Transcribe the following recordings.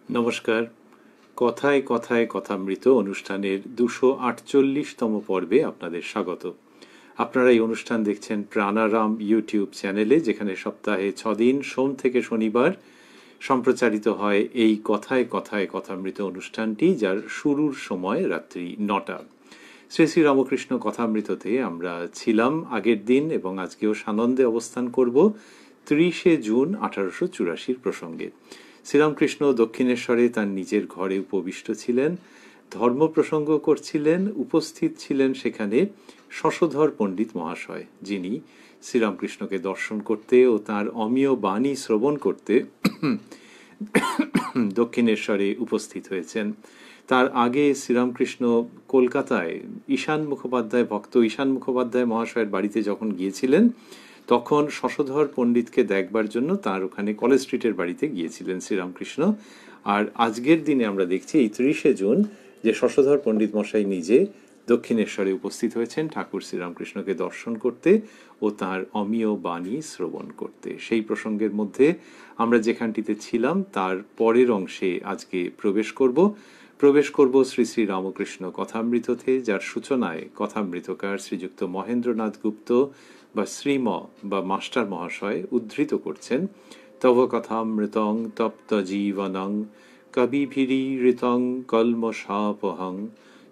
নমস্কার। কথায় কথায় কথামৃত অনুষ্ঠানের 248তম পর্বে আপনাদের স্বাগত। আপনারা এই অনুষ্ঠান দেখছেন প্রাণারাম ইউটিউব চ্যানেলে, যেখানে সপ্তাহে 6 দিন সোম থেকে শনিবার সম্প্রচারিত হয় এই কথায় কথায় কথামৃত অনুষ্ঠানটি, যার শুরুর সময় রাত্রি 9টা। শ্রী শ্রী রামকৃষ্ণ কথামৃততে আমরা ছিলাম আগের দিন এবং আজকেও সানন্দে অবস্থান করব 30শে জুন 1884 প্রসঙ্গে। শ্রীরামকৃষ্ণ দক্ষিণেশ্বরে তার নিজের ঘরে উপবিষ্ট ছিলেন, ধর্ম প্রসঙ্গ করছিলেন। উপস্থিত ছিলেন সেখানে শশধর পণ্ডিত মহাশয়, যিনি শ্রীরামকৃষ্ণকে দর্শন করতে ও তাঁর অমীয় বাণী শ্রবণ করতে দক্ষিণেশ্বরে উপস্থিত হয়েছেন। তার আগে শ্রীরামকৃষ্ণ কলকাতায় ঈশান মুখোপাধ্যায়, ভক্ত ঈশান মুখোপাধ্যায় মহাশয়ের বাড়িতে যখন গিয়েছিলেন, তখন শশধর পণ্ডিতকে দেখবার জন্য তার ওখানে কলেজ স্ট্রিটের বাড়িতে গিয়েছিলেন শ্রীরামকৃষ্ণ। আর আজকের দিনে আমরা দেখছি এই 30শে জুন যে শশধর পণ্ডিত মশাই নিজে দক্ষিণেশ্বরে উপস্থিত হয়েছেন ঠাকুর শ্রীরামকৃষ্ণকে দর্শন করতে ও তাঁর অমীয় বাণী শ্রবণ করতে। সেই প্রসঙ্গের মধ্যে আমরা যেখানটিতে ছিলাম তার পরের অংশে আজকে প্রবেশ করব শ্রী শ্রী রামকৃষ্ণ কথামৃততে, যার সূচনায় কথামৃতকার শ্রীযুক্ত মহেন্দ্রনাথ গুপ্ত বা শ্রীম বা মাস্টার মহাশয় উদ্ধৃত করছেন, তব কথামৃতং তপ্ত জীবনং কবিভিরীৃতং কল্মষাপহং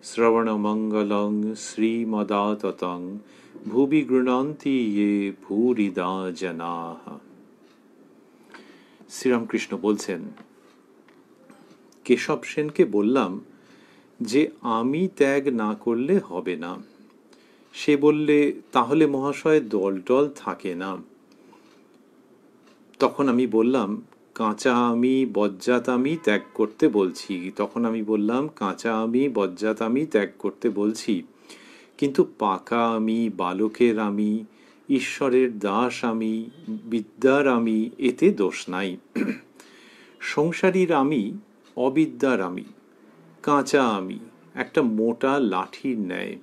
শ্রবণমঙ্গলং শ্রীমদাততং ভুবি গৃণন্তি ইয়ে ভূরিদা জনাঃ। শ্রীরামকৃষ্ণ বলছেন, কেশব সেনকে বললাম যে আমি ত্যাগ না করলে হবে না। সে বললে, তাহলে মহাশয় দল টল থাকে না। তখন আমি বললাম, কাঁচা আমি বজ্জাত আমি ত্যাগ করতে বলছি, কিন্তু পাকা আমি, বালকের আমি, ঈশ্বরের দাস আমি, বিদ্যার আমি, এতে দোষ নাই। সংসারীর আমি, অবিদ্যার আমি, কাঁচা আমি, একটা মোটা লাঠির ন্যায়।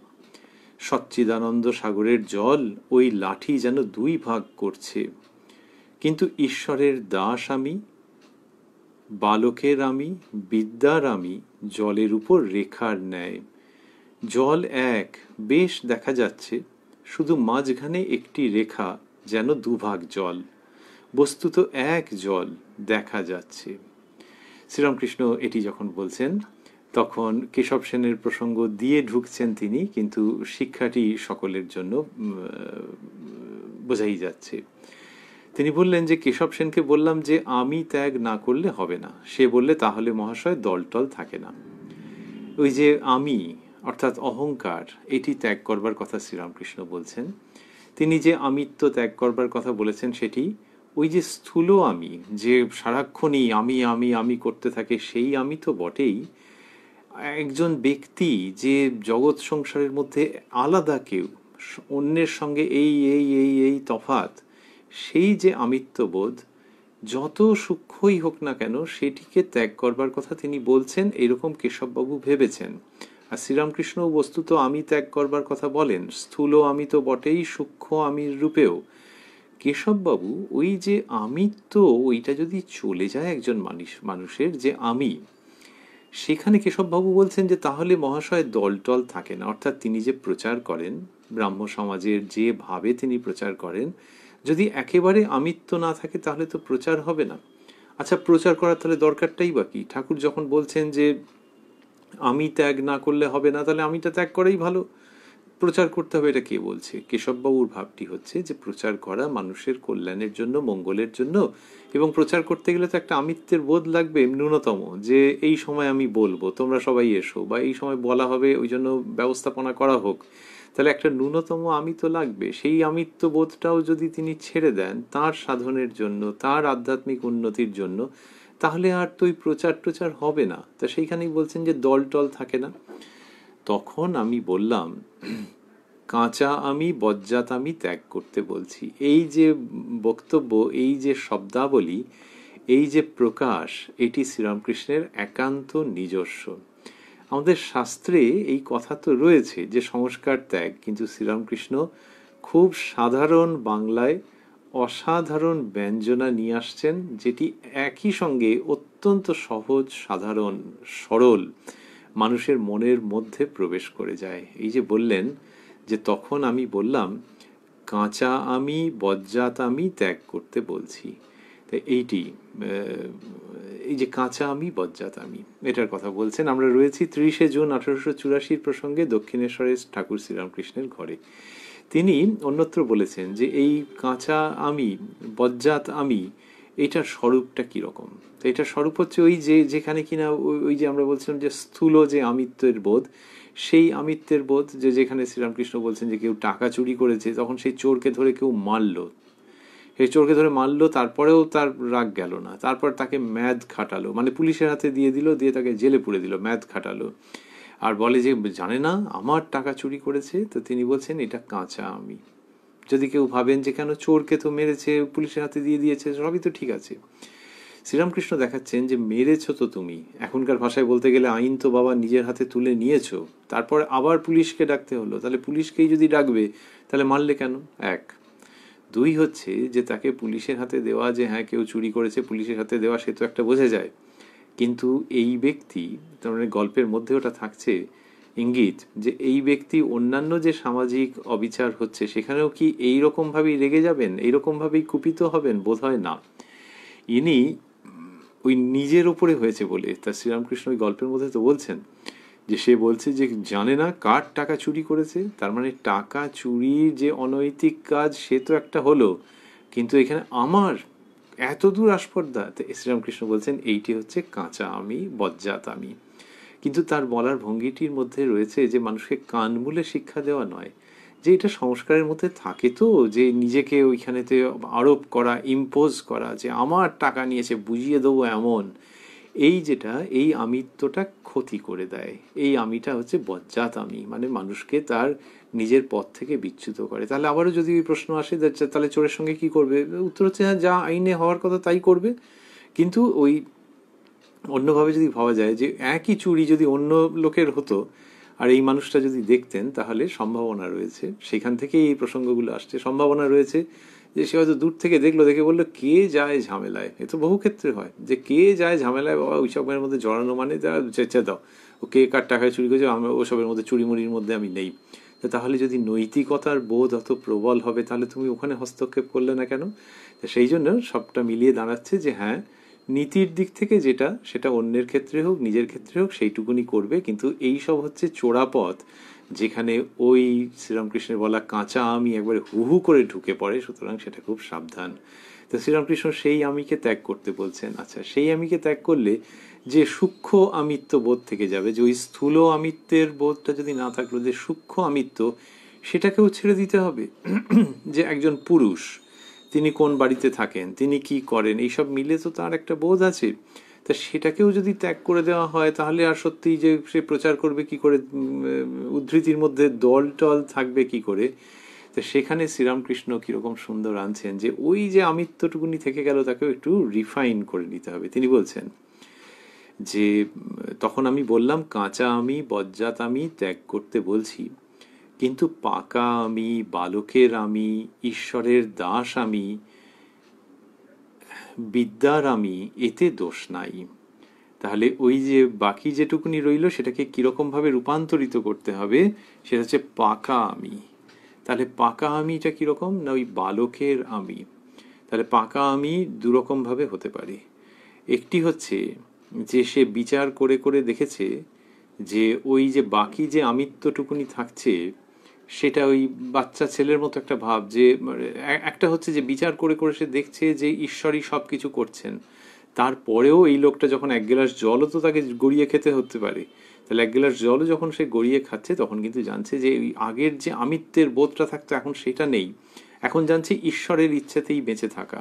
সচ্চিদানন্দ সাগরের জল ওই লাঠি যেন 2 ভাগ করছে। কিন্তু ঈশ্বরের দাস আমি, বালকের আমি, বিদ্যার আমি, জলের উপর রেখার ন্যায়। জল এক, বেশ দেখা যাচ্ছে, শুধু মাঝখানে একটি রেখা, যেন 2 ভাগ জল। বস্তুত এক জল দেখা যাচ্ছে। শ্রীরামকৃষ্ণ এটি যখন বলছেন, তখন কেশব সেনের প্রসঙ্গ দিয়ে ঢুকছেন তিনি, কিন্তু শিক্ষাটি সকলের জন্য বোঝাই যাচ্ছে। তিনি বললেন যে কেশব সেনকে বললাম যে আমি ত্যাগ না করলে হবে না। সে বললে, তাহলে মহাশয় দলটল থাকে না। ওই যে আমি অর্থাৎ অহংকার, এটি ত্যাগ করবার কথা শ্রীরামকৃষ্ণ বলছেন। তিনি যে আমিত্ব ত্যাগ করবার কথা বলেছেন, সেটি ওই যে স্থূল আমি, যে সারাক্ষণই আমি আমি আমি করতে থাকে, সেই আমি তো বটেই। একজন ব্যক্তি যে জগৎ সংসারের মধ্যে আলাদা কেউ, অন্যের সঙ্গে এই এই এই এই তফাৎ, সেই যে আমিত্ববোধ যত সূক্ষ্মই হোক না কেন, সেটিকে ত্যাগ করবার কথা তিনি বলছেন, এরকম কেশববাবু ভেবেছেন। আর শ্রীরামকৃষ্ণ বস্তুত আমি ত্যাগ করবার কথা বলেন, স্থূল আমি তো বটেই, সূক্ষ্ম আমির রূপেও। কেশববাবু ওই যে আমিত্ব, ওইটা যদি চলে যায় একজন মানুষের, যে আমি, সেখানে কেশববাবু বলছেন যে তাহলে মহাশয় দলটল থাকে না। অর্থাৎ তিনি যে প্রচার করেন, ব্রাহ্ম সমাজের যে ভাবে তিনি প্রচার করেন, যদি একেবারে আমিত্ব না থাকে তাহলে তো প্রচার হবে না। আচ্ছা, প্রচার করার তাহলে দরকারটাই বা কি? ঠাকুর যখন বলছেন যে আমি ত্যাগ না করলে হবে না, তাহলে আমিটা ত্যাগ করাই ভালো, প্রচার করতে হবে, এটা কে বলছে? কেশববাবুর ভাবটি হচ্ছে যে প্রচার করা মানুষের কল্যাণের জন্য, মঙ্গলের জন্য, এবং প্রচার করতে গেলে তো একটা আমিত্বের বোধ লাগবে ন্যূনতম, যে এই সময় আমি বলবো, তোমরা সবাই এসো, বা এই সময় বলা হবে, ওই জন্য ব্যবস্থাপনা করা হোক। তাহলে একটা ন্যূনতম আমি তো লাগবে। সেই আমিত্ব বোধটাও যদি তিনি ছেড়ে দেন তার সাধনের জন্য, তার আধ্যাত্মিক উন্নতির জন্য, তাহলে আর তো ওই প্রচার হবে না। তা সেইখানেই বলছেন যে দল টল থাকে না। তখন আমি বললাম, কাঁচা আমি বজ্জাত আমি ত্যাগ করতে বলছি। এই যে বক্তব্য, এই যে শব্দাবলী, এই যে প্রকাশ, এটি শ্রীরামকৃষ্ণের একান্ত নিজস্ব। আমাদের শাস্ত্রে এই কথা তো রয়েছে যে সংস্কার ত্যাগ, কিন্তু শ্রীরামকৃষ্ণ খুব সাধারণ বাংলায় অসাধারণ ব্যঞ্জনা নিয়ে আসছেন, যেটি একই সঙ্গে অত্যন্ত সহজ, সাধারণ, সরল মানুষের মনের মধ্যে প্রবেশ করে যায়। এই যে বললেন যে তখন আমি বললাম কাঁচা আমি বজ্জাত আমি ত্যাগ করতে বলছি। তাই এইটি এই যে কাঁচা আমি বজ্জাত আমি এটার কথা বলছেন। আমরা রয়েছি 30শে জুন 1884 প্রসঙ্গে দক্ষিণেশ্বরের ঠাকুর শ্রীরামকৃষ্ণের ঘরে। তিনি অন্যত্র বলেছেন যে এই কাঁচা আমি বজ্জাত আমি এটার স্বরূপটা কীরকম। তো এটার স্বরূপ হচ্ছে ওই যে যেখানে কিনা ওই যে আমরা বলছিলাম যে স্থূল যে আমিত্বের বোধ, সেই আমিত্বের বোধ যে যেখানে শ্রীরামকৃষ্ণ বলছেন যে কেউ টাকা চুরি করেছে, তখন সেই চোরকে ধরে কেউ মারলো, সেই চোরকে ধরে মারলো, তারপরেও তার রাগ গেল না, তারপর তাকে ম্যাদ খাটালো, মানে পুলিশের হাতে দিয়ে দিল, দিয়ে তাকে জেলে পুরে দিল, ম্যাদ খাটালো, আর বলে যে জানে না আমার টাকা চুরি করেছে। তো তিনি বলছেন এটা কাঁচা আমি। যদি কেউ ভাবেন যে কেন চোরকে তো মেরেছে, পুলিশের হাতে দিয়ে দিয়েছে, সবই তো ঠিক আছে, শ্রীরামকৃষ্ণ দেখাচ্ছেন যে মেরেছো তো তুমি, এখনকার ভাষায় বলতে গেলে আইন তো বাবা নিজের হাতে তুলে নিয়েছো, তারপর আবার পুলিশকে ডাকতে হলো, তাহলে পুলিশকেই যদি ডাকবে তাহলে মারলে কেন? এক। দুই হচ্ছে যে তাকে পুলিশের হাতে দেওয়া, যে হ্যাঁ কেউ চুরি করেছে পুলিশের হাতে দেওয়া, সে তো একটা বোঝা যায়, কিন্তু এই ব্যক্তি, তার মানে গল্পের মধ্যে ওটা থাকছে ইঙ্গিত যে এই ব্যক্তি অন্যান্য যে সামাজিক অবিচার হচ্ছে সেখানেও কি এইরকমভাবেই রেগে যাবেন, এইরকমভাবেই কুপিত হবেন? বোধ হয় না। ইনি ওই নিজের ওপরে হয়েছে বলে তা শ্রীরামকৃষ্ণ ওই গল্পের মধ্যে তো বলছেন যে সে বলছে যে জানে না কার টাকা চুরি করেছে, তার মানে টাকা চুরির যে অনৈতিক কাজ সে তো একটা হলো, কিন্তু এখানে আমার এত দূর আস্পর্ধা। তো শ্রীরামকৃষ্ণ বলছেন এইটি হচ্ছে কাঁচা আমি বজ্জাত আমি। কিন্তু তার বলার ভঙ্গিটির মধ্যে রয়েছে যে মানুষকে কান মূলে শিক্ষা দেওয়া নয়, যে এটা সংস্কারের মধ্যে থাকে তো, যে নিজেকে ওইখানেতে আরোপ করা, ইম্পোজ করা, যে আমার টাকা নিয়েছে বুঝিয়ে দেবো এমন, এই যেটা এই আমিত্বটা ক্ষতি করে দেয়। এই আমিটা হচ্ছে বজ্জাত আমি, মানে মানুষকে তার নিজের পথ থেকে বিচ্যুত করে। তাহলে আবারও যদি ওই প্রশ্ন আসে তাহলে চোরের সঙ্গে কি করবে, উত্তর হচ্ছে হ্যাঁ যা আইনে হওয়ার কথা তাই করবে। কিন্তু ওই অন্যভাবে যদি ভাবা যায় যে একই চুরি যদি অন্য লোকের হতো আর এই মানুষটা যদি দেখতেন, তাহলে সম্ভাবনা রয়েছে, সেখান থেকেই এই প্রসঙ্গগুলো আসছে, সম্ভাবনা রয়েছে যে সে হয়তো দূর থেকে দেখলো, দেখে বললো কে যায় ঝামেলায়। এ তো বহু ক্ষেত্রে হয় যে কে যায় ঝামেলায়, বাবা ওইসবের মধ্যে জড়ানো মানে যা চেঁচে দাও, ও কে কার টাকায় চুরি করেছে, আমরা ওসবের মধ্যে চুরিমুড়ির মধ্যে আমি নেই। তাহলে যদি নৈতিকতার বোধ অত প্রবল হবে তাহলে তুমি ওখানে হস্তক্ষেপ করলে না কেন? সেই জন্য সবটা মিলিয়ে দাঁড়াচ্ছে যে হ্যাঁ নীতির দিক থেকে যেটা, সেটা অন্যের ক্ষেত্রে হোক নিজের ক্ষেত্রে হোক সেইটুকুনি করবে, কিন্তু এই সব হচ্ছে চোরাপথ যেখানে ওই শ্রীরামকৃষ্ণের বলা কাঁচা আমি একবারে হুহু করে ঢুকে পড়ে, সুতরাং সেটা খুব সাবধান। তো শ্রীরামকৃষ্ণ সেই আমিকে ত্যাগ করতে বলছেন। আচ্ছা, সেই আমিকে ত্যাগ করলে যে সূক্ষ্ম আমিত্ব বোধ থেকে যাবে, যে ওই স্থূল আমিত্বের বোধটা যদি না থাকলো, যে সূক্ষ্ম আমিত্ব সেটাকেও ছেড়ে দিতে হবে। যে একজন পুরুষ তিনি কোন বাড়িতে থাকেন, তিনি কি করেন, এইসব মিলে তো তার একটা বোধ আছে, তা সেটাকেও যদি ত্যাগ করে দেওয়া হয় তাহলে আর সত্যি যে সে প্রচার করবে কি করে, উদ্ধৃতির মধ্যে দল টল থাকবে কি করে। তো সেখানে শ্রীরামকৃষ্ণ কীরকম সুন্দর আনছেন যে ওই যে আমিত্বটুকুনি থেকে গেল তাকেও একটু রিফাইন করে নিতে হবে। তিনি বলছেন যে তখন আমি বললাম কাঁচা আমি বজ্জাত আমি ত্যাগ করতে বলছি, কিন্তু পাকা আমি, বালকের আমি, ঈশ্বরের দাস আমি, বিদ্যার আমি, এতে দোষ নাই। তাহলে ওই যে বাকি যেটুকুনি রইল সেটাকে কীরকমভাবে রূপান্তরিত করতে হবে, সেটা হচ্ছে পাকা আমি। তাহলে পাকা আমিটা কীরকম না, ওই বালকের আমি। তাহলে পাকা আমি দুরকমভাবে হতে পারে। একটি হচ্ছে যে সে বিচার করে করে দেখেছে যে ওই যে বাকি যে আমিত্বটুকুনি থাকছে সেটা ওই বাচ্চা ছেলের মতো একটা ভাব, যে একটা হচ্ছে যে বিচার করে করে সে দেখছে যে ঈশ্বরই সব কিছু করছেন, তারপরেও এই লোকটা যখন এক গ্লাস জলও তো তাকে গড়িয়ে খেতে হতে পারে, তাহলে এক গ্লাস জলও যখন সে গড়িয়ে খাচ্ছে তখন কিন্তু জানছে যে ওই আগের যে আমিত্বের বোধটা থাকতো এখন সেটা নেই, এখন জানছে ঈশ্বরের ইচ্ছেতেই বেঁচে থাকা,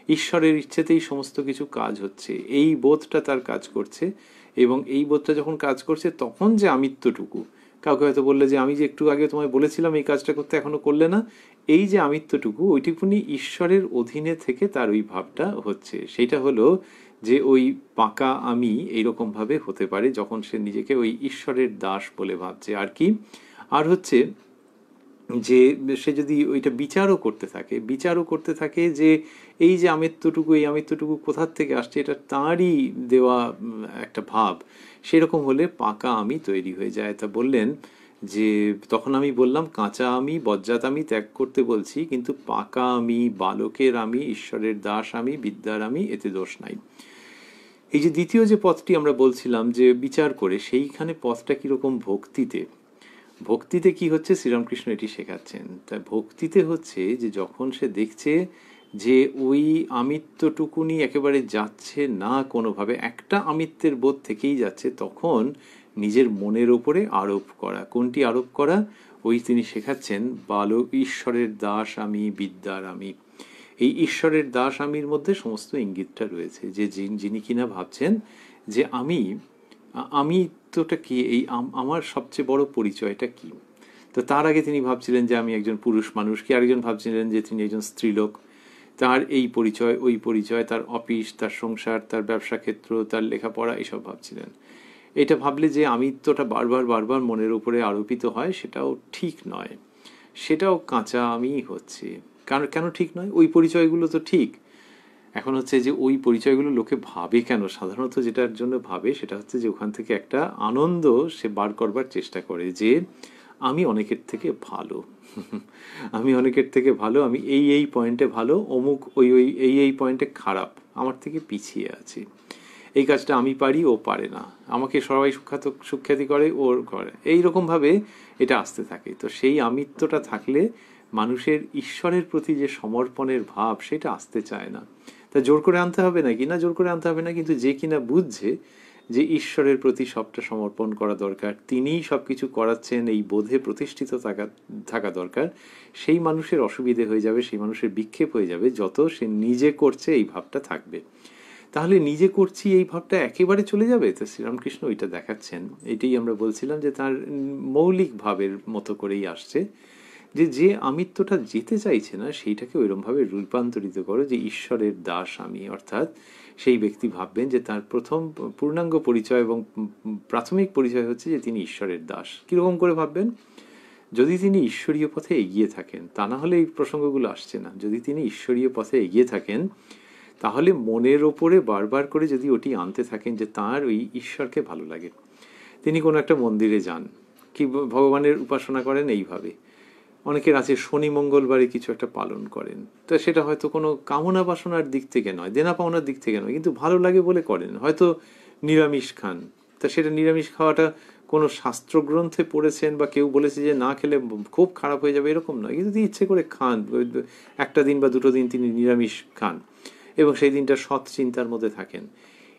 ঈশ্বরের ইচ্ছেতেই সমস্ত কিছু কাজ হচ্ছে, এই বোধটা তার কাজ করছে। এবং এই বোধটা যখন কাজ করছে তখন যে আমিত্বটুকু, কাউকে হয়তো বললে যে আমি যে একটু আগে তোমায় বলেছিলাম এই কাজটা করতে এখনো করলে না, এই যে আমিত্বটুকু ওইটুকুনি ঈশ্বরের অধীনে থেকে তার ওই ভাবটা হচ্ছে, সেইটা হলো যে ওই পাকা আমি এইরকমভাবে হতে পারে যখন সে নিজেকে ওই ঈশ্বরের দাস বলে ভাবছে। আর কি আর হচ্ছে যে সে যদি ওইটা বিচারও করতে থাকে যে এই যে আমিত্বটুকু কোথার থেকে আসছে, এটা তাঁরই দেওয়া একটা ভাব, সেরকম হলে পাকা আমি তৈরি হয়ে যায়। তা বললেন যে তখন আমি বললাম, কাঁচা আমি বজ্জাত আমি ত্যাগ করতে বলছি, কিন্তু পাকা আমি, বালকের আমি, ঈশ্বরের দাস আমি, বিদ্যার আমি, এতে দোষ নাই। এই যে দ্বিতীয় যে পথটি আমরা বলছিলাম যে বিচার করে, সেইখানে পথটা কিরকম ভক্তিতে। ভক্তিতে কি হচ্ছে, শ্রীরামকৃষ্ণ এটি শেখাচ্ছেন। তাই ভক্তিতে হচ্ছে যে যখন সে দেখছে যে ওই আমিত্বটুকুনি একেবারে যাচ্ছে না কোনোভাবে, একটা আমিত্বের বোধ থেকেই যাচ্ছে, তখন নিজের মনের ওপরে আরোপ করা। কোনটি আরোপ করা? ওই তিনি শেখাচ্ছেন, বালক ঈশ্বরের দাস আমি, বিদ্যার আমি। এই ঈশ্বরের দাস আমির মধ্যে সমস্ত ইঙ্গিতটা রয়েছে, যে যিনি কিনা ভাবছেন যে আমি তোটা কি, এই আমার সবচেয়ে বড় পরিচয়টা কি। তো তার আগে তিনি ভাবছিলেন যে আমি একজন পুরুষ মানুষ, কি আরেকজন ভাবছিলেন যে তিনি একজন স্ত্রীলোক। তার এই পরিচয়, ওই পরিচয়, তার অফিস, তার সংসার, তার ব্যবসা ক্ষেত্র, তার লেখাপড়া, এসব ভাবছিলেন। এটা ভাবলে যে আমিত্বটা বারবার মনের উপরে আরোপিত হয়, সেটাও ঠিক নয়, সেটাও কাঁচা আমিই হচ্ছে। কারণ কেন ঠিক নয়? ওই পরিচয়গুলো তো ঠিক। এখন হচ্ছে যে ওই পরিচয়গুলো লোকে ভাবে কেন, সাধারণত যেটার জন্য ভাবে সেটা হচ্ছে যে ওখান থেকে একটা আনন্দ সে বার করবার চেষ্টা করে, যে আমি অনেকের থেকে ভালো, আমি অনেকের থেকে ভালো, আমি এই পয়েন্টে ভালো, অমুক এই পয়েন্টে খারাপ, আমার থেকে পিছিয়ে আছে, এই কাজটা আমি পারি, ও পারে না, আমাকে সবাই সুখ্যাতি করে, ওর করে, এইরকমভাবে এটা আসতে থাকে। তো সেই আমিত্বটা থাকলে মানুষের ঈশ্বরের প্রতি যে সমর্পণের ভাব, সেটা আসতে চায় না। তা জোর করে আনতে হবে না, কিনা জোর করে আনতে হবে না, কিন্তু যে কিনা বুঝছে যে ঈশ্বরের প্রতি সবটা সমর্পণ করা দরকার, তিনিই সব কিছু করাচ্ছেন, এই বোধে প্রতিষ্ঠিত থাকা দরকার, সেই মানুষের অসুবিধে হয়ে যাবে, সেই মানুষের বিক্ষেপ হয়ে যাবে যত সে নিজে করছে এই ভাবটা থাকবে। তাহলে নিজে করছি এই ভাবটা একেবারে চলে যাবে। তো শ্রীরামকৃষ্ণ ওইটা দেখাচ্ছেন। এটাই আমরা বলছিলাম যে তার মৌলিক ভাবের মতো করেই আসছে, যে আমিত্বটা যেতে চাইছে না, সেইটাকে ওইরকমভাবে রূপান্তরিত করো যে ঈশ্বরের দাস আমি। অর্থাৎ সেই ব্যক্তি ভাববেন যে তার প্রথম পূর্ণাঙ্গ পরিচয় এবং প্রাথমিক পরিচয় হচ্ছে যে তিনি ঈশ্বরের দাস। কীরকম করে ভাববেন? যদি তিনি ঈশ্বরীয় পথে এগিয়ে থাকেন, তা না হলে এই প্রসঙ্গগুলো আসছে না। যদি তিনি ঈশ্বরীয় পথে এগিয়ে থাকেন, তাহলে মনের ওপরে বারবার করে যদি ওটি আনতে থাকেন যে তাঁর ওই ঈশ্বরকে ভালো লাগে। তিনি কোনো একটা মন্দিরে যান, কি ভগবানের উপাসনা করেন এইভাবে। অনেকের আছে শনি মঙ্গলবারে কিছু একটা পালন করেন, তো সেটা হয়তো কোনো কামনা বাসনার দিক থেকে নয়, দেনা পাওনার দিক থেকে নয়, কিন্তু ভালো লাগে বলে করেন। হয়তো নিরামিষ খান, তা সেটা নিরামিষ খাওয়াটা কোনো শাস্ত্রগ্রন্থে পড়েছেন বা কেউ বলেছে যে না খেলে খুব খারাপ হয়ে যাবে, এরকম নয়, কিন্তু ইচ্ছে করে খান, একটা দিন বা দুটো দিন তিনি নিরামিষ খান এবং সেই দিনটা সৎ চিন্তার মধ্যে থাকেন।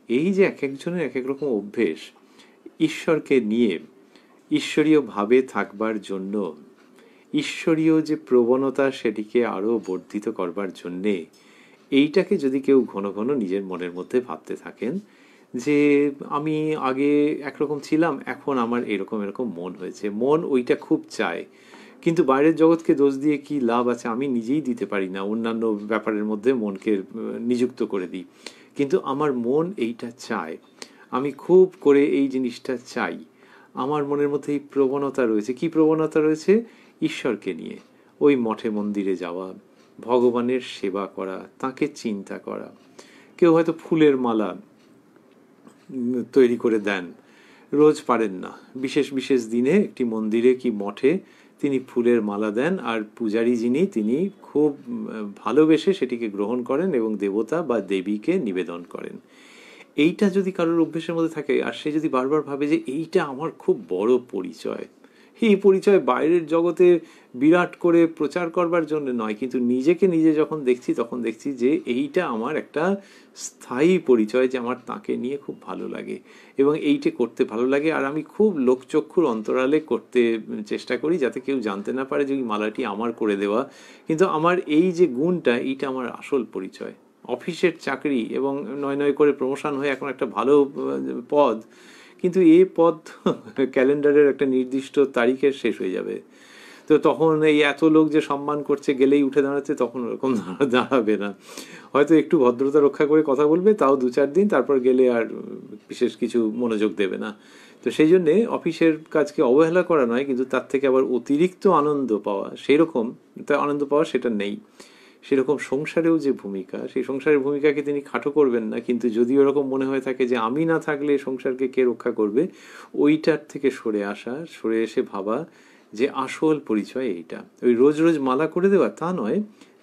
এই যে এক একজনের এক এক রকম অভ্যেস, ঈশ্বরকে নিয়ে ঈশ্বরীয় ভাবে থাকবার জন্য, ঈশ্বরীয় যে প্রবণতা সেটিকে আরও বর্ধিত করবার জন্যে, এইটাকে যদি কেউ ঘন ঘন নিজের মনের মধ্যে ভাবতে থাকেন যে আমি আগে একরকম ছিলাম, এখন আমার এরকম মন হয়েছে, মন ওইটা খুব চায়, কিন্তু বাইরের জগৎকে দোষ দিয়ে কি লাভ আছে, আমি নিজেই দিতে পারি না, অন্যান্য ব্যাপারের মধ্যে মনকে নিযুক্ত করে দিই, কিন্তু আমার মন এইটা চায়, আমি খুব করে এই জিনিসটা চাই, আমার মনের মধ্যে এই প্রবণতা রয়েছে। কি প্রবণতা রয়েছে? ঈশ্বরকে নিয়ে ওই মঠে মন্দিরে যাওয়া, ভগবানের সেবা করা, তাকে চিন্তা করা। কেউ হয়তো ফুলের মালা তৈরি করে দেন, রোজ পারেন না, বিশেষ বিশেষ দিনে একটি মন্দিরে কি মঠে তিনি ফুলের মালা দেন, আর পূজারী যিনি তিনি খুব ভালোবেসে সেটিকে গ্রহণ করেন এবং দেবতা বা দেবীকে নিবেদন করেন। এইটা যদি কারোর অভ্যেসের মধ্যে থাকে, আর সে যদি বারবার ভাবে যে এইটা আমার খুব বড় পরিচয়, এই পরিচয় বাইরের জগতে বিরাট করে প্রচার করবার জন্য নয়, কিন্তু নিজেকে নিজে যখন দেখছি তখন দেখছি যে এইটা আমার একটা স্থায়ী পরিচয়, যে আমার তাকে নিয়ে খুব ভালো লাগে এবং এইটা করতে ভালো লাগে, আর আমি খুব লোকচক্ষুর অন্তরালে করতে চেষ্টা করি যাতে কেউ জানতে না পারে যে ওই মালাটি আমার করে দেওয়া, কিন্তু আমার এই যে গুণটা, এইটা আমার আসল পরিচয়। অফিসের চাকরি এবং নয় নয় করে প্রমোশন হয়ে এখন একটা ভালো পদ, কিন্তু এই পদ ক্যালেন্ডারের একটা নির্দিষ্ট তারিখে শেষ হয়ে যাবে। তো তখন এই এত লোক যে সম্মান করছে গেলেই উঠে দাঁড়াচ্ছে, তখন ওরকম দাঁড়াবে না, হয়তো একটু ভদ্রতা রক্ষা করে কথা বলবে, তাও 2-4 দিন, তারপর গেলে আর বিশেষ কিছু মনোযোগ দেবে না। তো সেই জন্যে অফিসের কাজকে অবহেলা করা নয়, কিন্তু তার থেকে আবার অতিরিক্ত আনন্দ পাওয়া, সেই রকম আনন্দ পাওয়া সেটা নেই। সেরকম সংসারেও যে ভূমিকা, সেই সংসারের ভূমিকাকে তিনি খাটো করবেন না, কিন্তু যদি ওরকম মনে হয়ে থাকে যে আমি না থাকলে সংসারকে কে রক্ষা করবে, ওইটার থেকে সরে আসা, সরে এসে ভাবা যে আসল পরিচয় এইটা। ওই রোজ রোজ মালা করে দেওয়া তা নয়,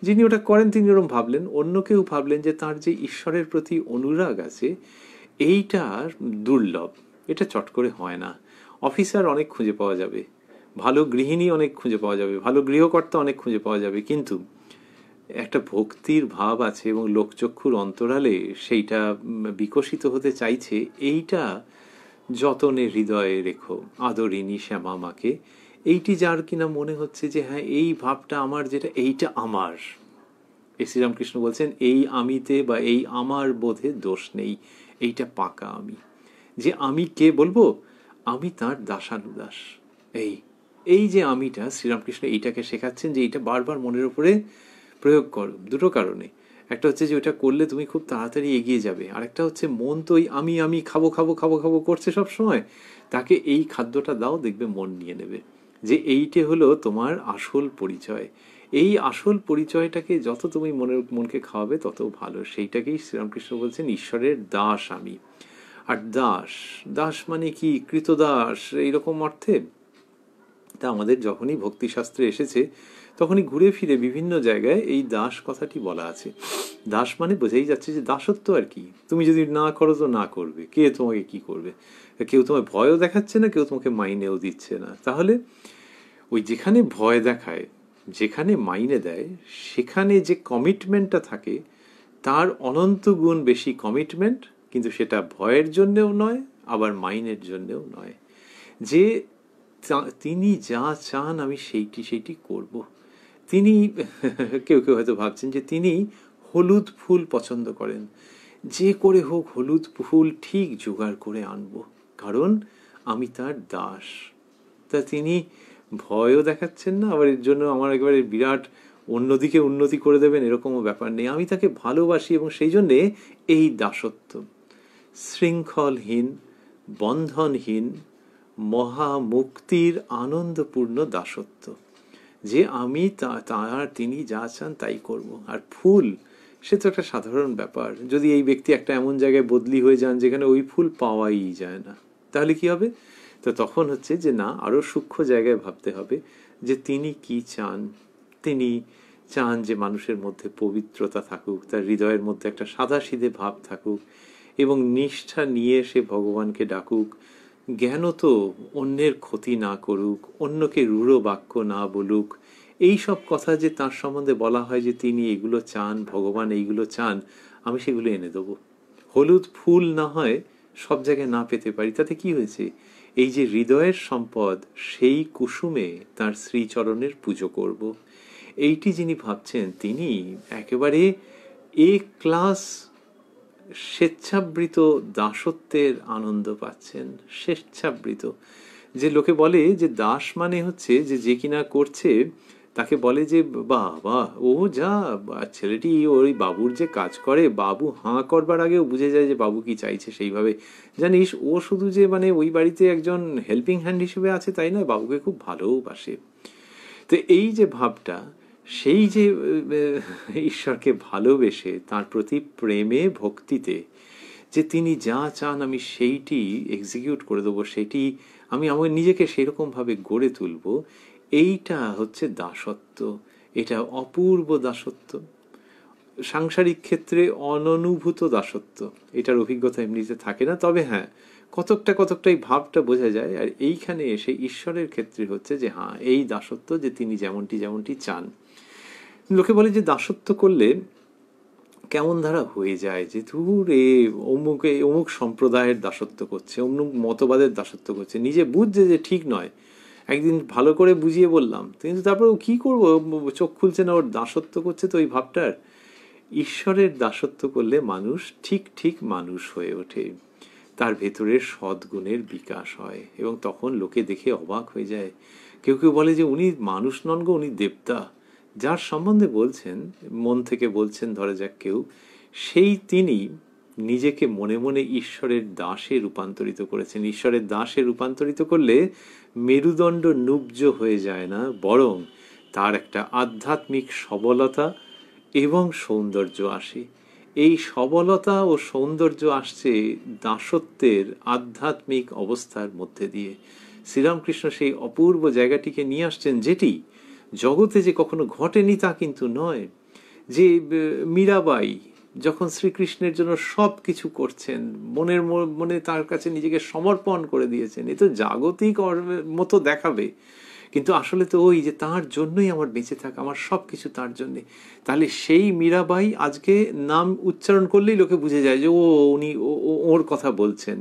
যিনি ওটা করেন তিনি ওরকম ভাবলেন, অন্য কেউ ভাবলেন যে তার যে ঈশ্বরের প্রতি অনুরাগ আছে এইটা দুর্লভ, এটা চট করে হয় না। অফিসার অনেক খুঁজে পাওয়া যাবে, ভালো গৃহিণী অনেক খুঁজে পাওয়া যাবে, ভালো গৃহকর্তা অনেক খুঁজে পাওয়া যাবে, কিন্তু একটা ভক্তির ভাব আছে এবং লোকচক্ষুর অন্তরালে সেইটা বিকশিত হতে চাইছে, এইটা যতনে হৃদয়ে রেখো আদরিনী শ্যামা মাকে। এইটি যার কিনা মনে হচ্ছে যে হ্যাঁ এই ভাবটা আমার, যেটা এইটা আমার, এই শ্রীরামকৃষ্ণ বলছেন এই আমিতে বা এই আমার বোধে দোষ নেই, এইটা পাকা আমি। যে আমি কে বলবো, আমি তার দাসানুদাস। এই এই যে আমিটা, শ্রীরামকৃষ্ণ এইটাকে শেখাচ্ছেন যে এইটা বারবার মনের উপরে প্রয়োগ করো, দুটো কারণে। একটা হচ্ছে যে ওটা করলে তুমি খুব তাড়াতাড়ি এগিয়ে যাবে, আর একটা হচ্ছে মন তো ওই আমি খাবো খাবো খাবো খাবো করছে সব সময়, তাকে এই খাদ্যটা দাও, দেখবে মন নিয়ে নেবে। যে এইটা হলো তোমার আসল পরিচয়। এই আসল পরিচয়টাকে যত তুমি মনকে খাওয়াবে তত ভালো। সেইটাকেই শ্রীরামকৃষ্ণ বলছেন ঈশ্বরের দাস আমি। আর দাস, দাস মানে কি, কৃতদাস এইরকম অর্থে। তা আমাদের যখনই ভক্তিশাস্ত্রে এসেছে তখনই ঘুরে ফিরে বিভিন্ন জায়গায় এই দাস কথাটি বলা আছে। দাস মানে বোঝাই যাচ্ছে যে দাসত্ব আর কি, তুমি যদি না করো তো না করবে, কে তোমাকে কি করবে, কেউ তোমায় ভয়ও দেখাচ্ছে না, কেউ তোমাকে মাইনেও দিচ্ছে না। তাহলে ওই যেখানে ভয় দেখায়, যেখানে মাইনে দেয়, সেখানে যে কমিটমেন্টটা থাকে তার অনন্ত গুণ বেশি কমিটমেন্ট, কিন্তু সেটা ভয়ের জন্যেও নয়, আবার মাইনের জন্যেও নয়। যে তিনি যা চান আমি সেইটি করব। তিনি কেউ কেউ হয়তো ভাবছেন যে তিনি হলুদ ফুল পছন্দ করেন, যে করে হোক হলুদ ফুল ঠিক জোগাড় করে আনবো, কারণ আমি তার দাস। তা তিনি ভয়ও দেখাচ্ছেন না, আবার এর জন্য আমার একেবারে বিরাট অন্যদিকে উন্নতি করে দেবেন এরকমও ব্যাপার নেই। আমি তাকে ভালোবাসি এবং সেই জন্যে এই দাসত্ব, শৃঙ্খলহীন, বন্ধনহীন, মহামুক্তির আনন্দপূর্ণ দাসত্ব, যে আমি তার তিনি যা চান তাই করব। আর ফুল, সে তো একটা সাধারণ ব্যাপার। যদি এই ব্যক্তি একটা এমন জায়গায় বদলি হয়ে যান যেখানে ওই ফুল পাওয়াই যায় না, তাহলে কি হবে? তো তখন হচ্ছে যে না, আরো সূক্ষ্ম জায়গায় ভাবতে হবে যে তিনি কি চান। তিনি চান যে মানুষের মধ্যে পবিত্রতা থাকুক, তার হৃদয়ের মধ্যে একটা সাদাসিধে ভাব থাকুক, এবং নিষ্ঠা নিয়ে সে ভগবানকে ডাকুক। জ্ঞানত অন্যের ক্ষতি না করুক, অন্যকে রূঢ় বাক্য না বলুক। এই সব কথা যে তার সম্বন্ধে বলা হয় যে তিনি এগুলো চান, ভগবান এইগুলো চান, আমি সেগুলো এনে দেবো। হলুদ ফুল না হয় সব জায়গায় না পেতে পারি, তাতে কি হয়েছে? এই যে হৃদয়ের সম্পদ, সেই কুসুমে তার শ্রীচরণের পুজো করব। এইটি যিনি ভাবছেন তিনি একেবারে এ ক্লাস স্বেচ্ছাবৃত দাসত্বের আনন্দ পাচ্ছেন। স্বেচ্ছাবৃত, যে লোকে বলে যে দাস মানে হচ্ছে যে যে কিনা করছে তাকে বলে যে বাহ বাহ, ও যা ছেলেটি ওই বাবুর যে কাজ করে, বাবু হাঁ করবার আগেও বুঝে যায় যে বাবু কি চাইছে। সেইভাবে জানিস, ও শুধু যে মানে ওই বাড়িতে একজন হেল্পিং হ্যান্ড হিসেবে আছে তাই নয়, বাবুকে খুব ভালোবাসে। তো এই যে ভাবটা, সেই যে ঈশ্বরকে ভালোবেসে তার প্রতি প্রেমে ভক্তিতে, যে তিনি যা চান আমি সেইটি এক্সিকিউট করে দেবো, সেইটি আমি আমার নিজেকে সেরকমভাবে গড়ে তুলব, এইটা হচ্ছে দাসত্ব। এটা অপূর্ব দাসত্ব, সাংসারিক ক্ষেত্রে অননুভূত দাসত্ব। এটার অভিজ্ঞতা এমনিতে থাকে না, তবে হ্যাঁ কতকটাই ভাবটা বোঝা যায়। আর এইখানে এসে ঈশ্বরের ক্ষেত্রে হচ্ছে যে হ্যাঁ এই দাসত্ব, যে তিনি যেমনটি চান। লোকে বলে যে দাসত্ব করলে কেমন ধারা হয়ে যায়, যে ধুর অমুক সম্প্রদায়ের দাসত্ব করছে, অমুক মতবাদের দাসত্ব করছে, নিজে বুঝছে যে ঠিক নয়, একদিন ভালো করে বুঝিয়ে বললাম, কিন্তু তারপর ও কী করবো, চোখ খুলছে না, ওর দাসত্ব করছে তো ওই ভাবটার। ঈশ্বরের দাসত্ব করলে মানুষ ঠিক মানুষ হয়ে ওঠে, তার ভেতরের সদ্গুণের বিকাশ হয়, এবং তখন লোকে দেখে অবাক হয়ে যায়, কেউ কেউ বলে যে উনি মানুষ নন গো, উনি দেবতা। যার সম্বন্ধে বলছেন, মন থেকে বলছেন ধরে যাক কেউ, সেই তিনি নিজেকে মনে মনে ঈশ্বরের দাসে রূপান্তরিত করেছেন। ঈশ্বরের দাসে রূপান্তরিত করলে মেরুদণ্ড নুব্জ হয়ে যায় না, বরং তার একটা আধ্যাত্মিক সবলতা এবং সৌন্দর্য আসে। এই সবলতা ও সৌন্দর্য আসছে দাসত্বের আধ্যাত্মিক অবস্থার মধ্যে দিয়ে। শ্রীরামকৃষ্ণ সেই অপূর্ব জায়গাটিকে নিয়ে আসছেন, যেটি জগতে যে কখনো ঘটেনি তা কিন্তু নয়। যে মীরাবাই যখন শ্রীকৃষ্ণের জন্য সব কিছু করছেন, মনে তার কাছে নিজেকে সমর্পণ করে দিয়েছেন, এ তো জাগতিক মতো দেখাবে, কিন্তু আসলে তো ওই যে তার জন্যই আমার বেঁচে থাকা, আমার সব কিছু তার জন্যে। তাহলে সেই মীরাবাই আজকে নাম উচ্চারণ করলেই লোকে বুঝে যায় যে উনি ওর কথা বলছেন।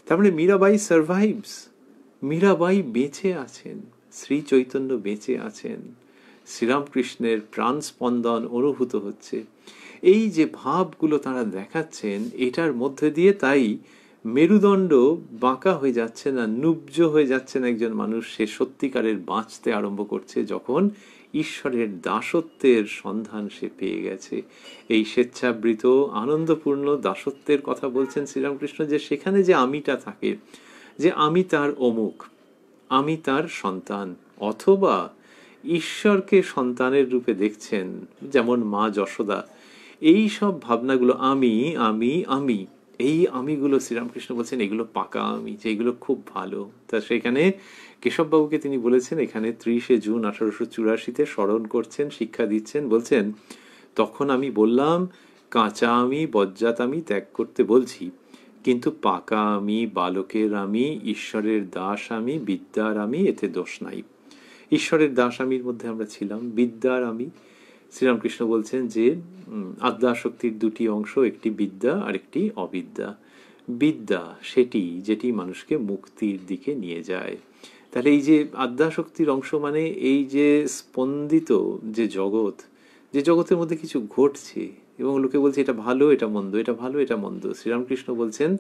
তার মানে মীরাবাই সারভাইভস, মীরাবাই বেঁচে আছেন, শ্রী চৈতন্য বেঁচে আছেন, শ্রীরামকৃষ্ণের প্রাণ স্পন্দন অনুভূত হচ্ছে। এই যে ভাবগুলো তারা দেখাচ্ছেন, এটার মধ্যে দিয়ে তাই মেরুদণ্ড বাঁকা হয়ে যাচ্ছে না, নুব্জ হয়ে যাচ্ছে না একজন মানুষ। সে সত্যিকারের বাঁচতে আরম্ভ করছে যখন ঈশ্বরের দাসত্বের সন্ধান সে পেয়ে গেছে। এই স্বেচ্ছাবৃত আনন্দপূর্ণ দাসত্বের কথা বলছেন শ্রীরামকৃষ্ণ, যে সেখানে যে আমিটা থাকে, যে আমি তার অমুক, আমি তার সন্তান, অথবা ঈশ্বরকে সন্তানের রূপে দেখছেন, যেমন মা যশোদা। এই সব ভাবনাগুলো আমি আমি আমি, এই আমিগুলো শ্রীরামকৃষ্ণ বলছেন এগুলো পাকা আমি, যে এগুলো খুব ভালো। তা সেখানে কেশববাবুকে তিনি বলেছেন, এখানে 30শে জুন 1884-তে স্মরণ করছেন, শিক্ষা দিচ্ছেন, বলছেন তখন আমি বললাম কাঁচা আমি বজ্জাত আমি ত্যাগ করতে বলছি, কিন্তু পাকা আমি, বালকের আমি, ঈশ্বরের দাস আমি, বিদ্যার আমি, এতে দোষ নাই। ঈশ্বরের দাস আমির মধ্যে আমরা ছিলাম, বিদ্যার আমি। শ্রীরামকৃষ্ণ বলছেন যে আদ্যাশক্তির দুটি অংশ, একটি বিদ্যা আর একটি অবিদ্যা। বিদ্যা সেটি যেটি মানুষকে মুক্তির দিকে নিয়ে যায়। তাহলে এই যে আদ্যাশক্তির অংশ মানে এই যে স্পন্দিত যে জগৎ, যে জগতের মধ্যে কিছু ঘটছে এবং লোকে বলছে এটা ভালো এটা মন্দ, এটা ভালো এটা মন্দ। শ্রীরামকৃষ্ণ বলছেন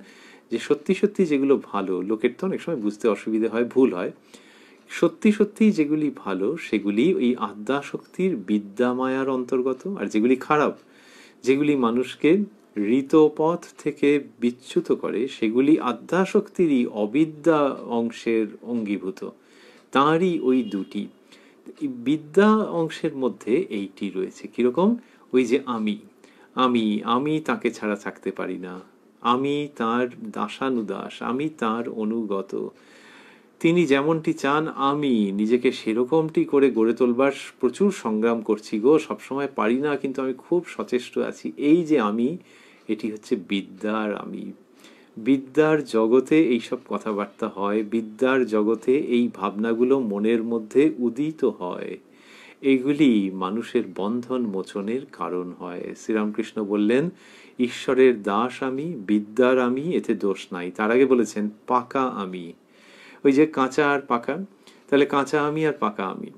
যে সত্যি সত্যি যেগুলো ভালো, লোকের তো অনেক সময় বুঝতে অসুবিধা হয়, ভুল হয়, সত্যি সত্যি যেগুলি ভালো সেগুলি ওই আদ্যাশক্তির বিদ্যামায়ার অন্তর্গত, আর যেগুলি খারাপ, যেগুলি মানুষকে ঋতপথ থেকে বিচ্যুত করে, সেগুলি আদ্যাশক্তিরই অবিদ্যা অংশের অঙ্গীভূত। তাঁরই ওই দুটি বিদ্যা অংশের মধ্যে এইটি রয়েছে। কিরকম? ওই যে আমি আমি আমি তাকে ছাড়া থাকতে পারি না, আমি তার দাসানুদাস, আমি তার অনুগত, তিনি যেমনটি চান আমি নিজেকে সেরকমটি করে গড়ে তোলবার প্রচুর সংগ্রাম করছি গো, সবসময় পারি না কিন্তু আমি খুব সচেষ্ট আছি। এই যে আমি, এটি হচ্ছে বিদ্যার আমি। বিদ্যার জগতে এইসব কথাবার্তা হয়, বিদ্যার জগতে এই ভাবনাগুলো মনের মধ্যে উদিত হয়, এগুলি মানুষের বন্ধন মোচনের কারণ হয়। শ্রীরামকৃষ্ণ বললেন ঈশ্বরের দাস আমি, বিদ্যার আমি, এতে দোষ নাই। তার আগে বলেছেন পাকা আমি। ওই যে কাঁচা আর পাকা, তাহলে কাঁচা আমি আর পাকা আমি।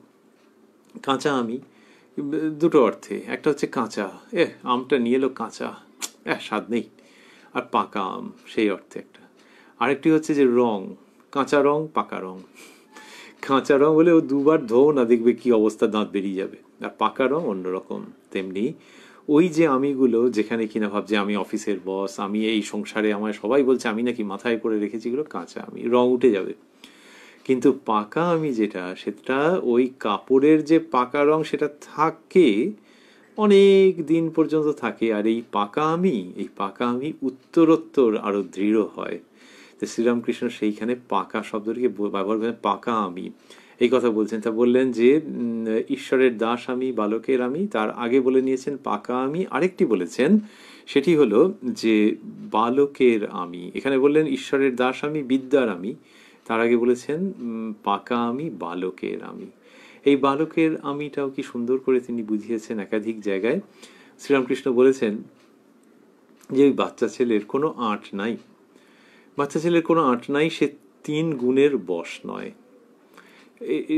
কাঁচা আমি দুটো অর্থে, একটা হচ্ছে কাঁচা, আমটা নিয়ে এলো কাঁচা, স্বাদ নেই, আর পাকা আম সেই অর্থে একটা। আরেকটি হচ্ছে যে রং, কাঁচা রং পাকা রং। কাঁচা রং হলে ও দুবার ধোও না, দেখবে কি অবস্থা, দাঁত বেরিয়ে যাবে। আর পাকা রং অন্যরকম। তেমনি ওই যে আমিগুলো, যেখানে কিনা ভাবছে আমি অফিসের বস, আমি এই সংসারে, আমায় সবাই বলছে আমি নাকি মাথায় করে রেখেছি, এগুলো কাঁচা আমি, রং উঠে যাবে। কিন্তু পাকা আমি যেটা, সেটা ওই কাপড়ের যে পাকা রং সেটা থাকে, অনেক দিন পর্যন্ত থাকে। আর এই পাকা আমি উত্তরোত্তর আরো দৃঢ় হয়। তো শ্রীরামকৃষ্ণ সেইখানে পাকা শব্দটিকে ব্যবহার করেন, পাকা আমি এই কথা বলছেন। তা বললেন যে ঈশ্বরের দাস আমি, বালকের আমি, তার আগে বলে নিয়েছেন পাকা আমি। আরেকটি বলেছেন, সেটি হলো যে বালকের আমি। এখানে বললেন ঈশ্বরের দাস আমি, বিদ্যার আমি, তার আগে বলেছেন পাকা আমি, বালকের আমি। এই বালকের আমিটাও কি সুন্দর করে তিনি বুঝিয়েছেন একাধিক জায়গায়। শ্রীরামকৃষ্ণ বলেছেন যে ওই বাচ্চা ছেলের কোনো আঁট নাই, বাচ্চা ছেলের কোনো আঁট নাই, সে 3 গুণের বশ নয়।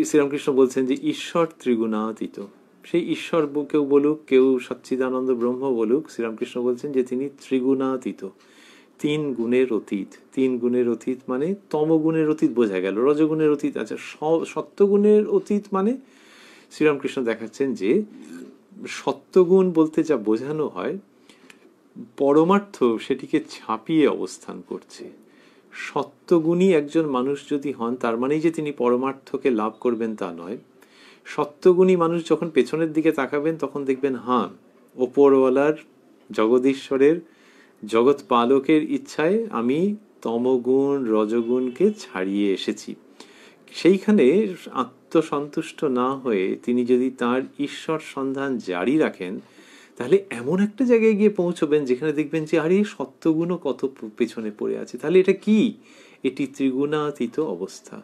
শ্রীরামকৃষ্ণ বলছেন যে ঈশ্বর ত্রিগুণাতীত। সেই ঈশ্বর কেউ বলুক, কেউ সচ্চিদানন্দ ব্রহ্ম বলুক, শ্রীরামকৃষ্ণ বলছেন যে তিনি ত্রিগুণাতীত। তিন গুণের অতীত। তিন গুণের অতীত মানে তমগুণের অতীত বোঝা গেল, রজগুণের অতীত। আচ্ছা, সত্যগুণের অতীত মানে শ্রীরামকৃষ্ণ দেখাচ্ছেন যে সত্যগুণ বলতে যা বোঝানো হয়, পরমার্থ সেটিকে ছাপিয়ে অবস্থান করছে। সত্যগুণী একজন মানুষ যদি হন, তার মানেই যে তিনি পরমার্থকে লাভ করবেন তা নয়। সত্যগুণী মানুষ যখন পেছনের দিকে তাকাবেন, তখন দেখবেন হ্যাঁ, ওপরওয়ালার, জগদীশ্বরের, জগৎ পালকের ইচ্ছায় আমি তমগুণ রজগুণকে ছাড়িয়ে এসেছি। সেইখানে আত্মসন্তুষ্ট না হয়ে তিনি যদি তার ঈশ্বর সন্ধান জারি রাখেন, তাহলে এমন একটা জায়গায় গিয়ে পৌঁছবেন যেখানে দেখবেন যে আরে সত্যগুণও কত পেছনে পড়ে আছে। তাহলে এটা কি? এটি ত্রিগুণাতীত অবস্থা।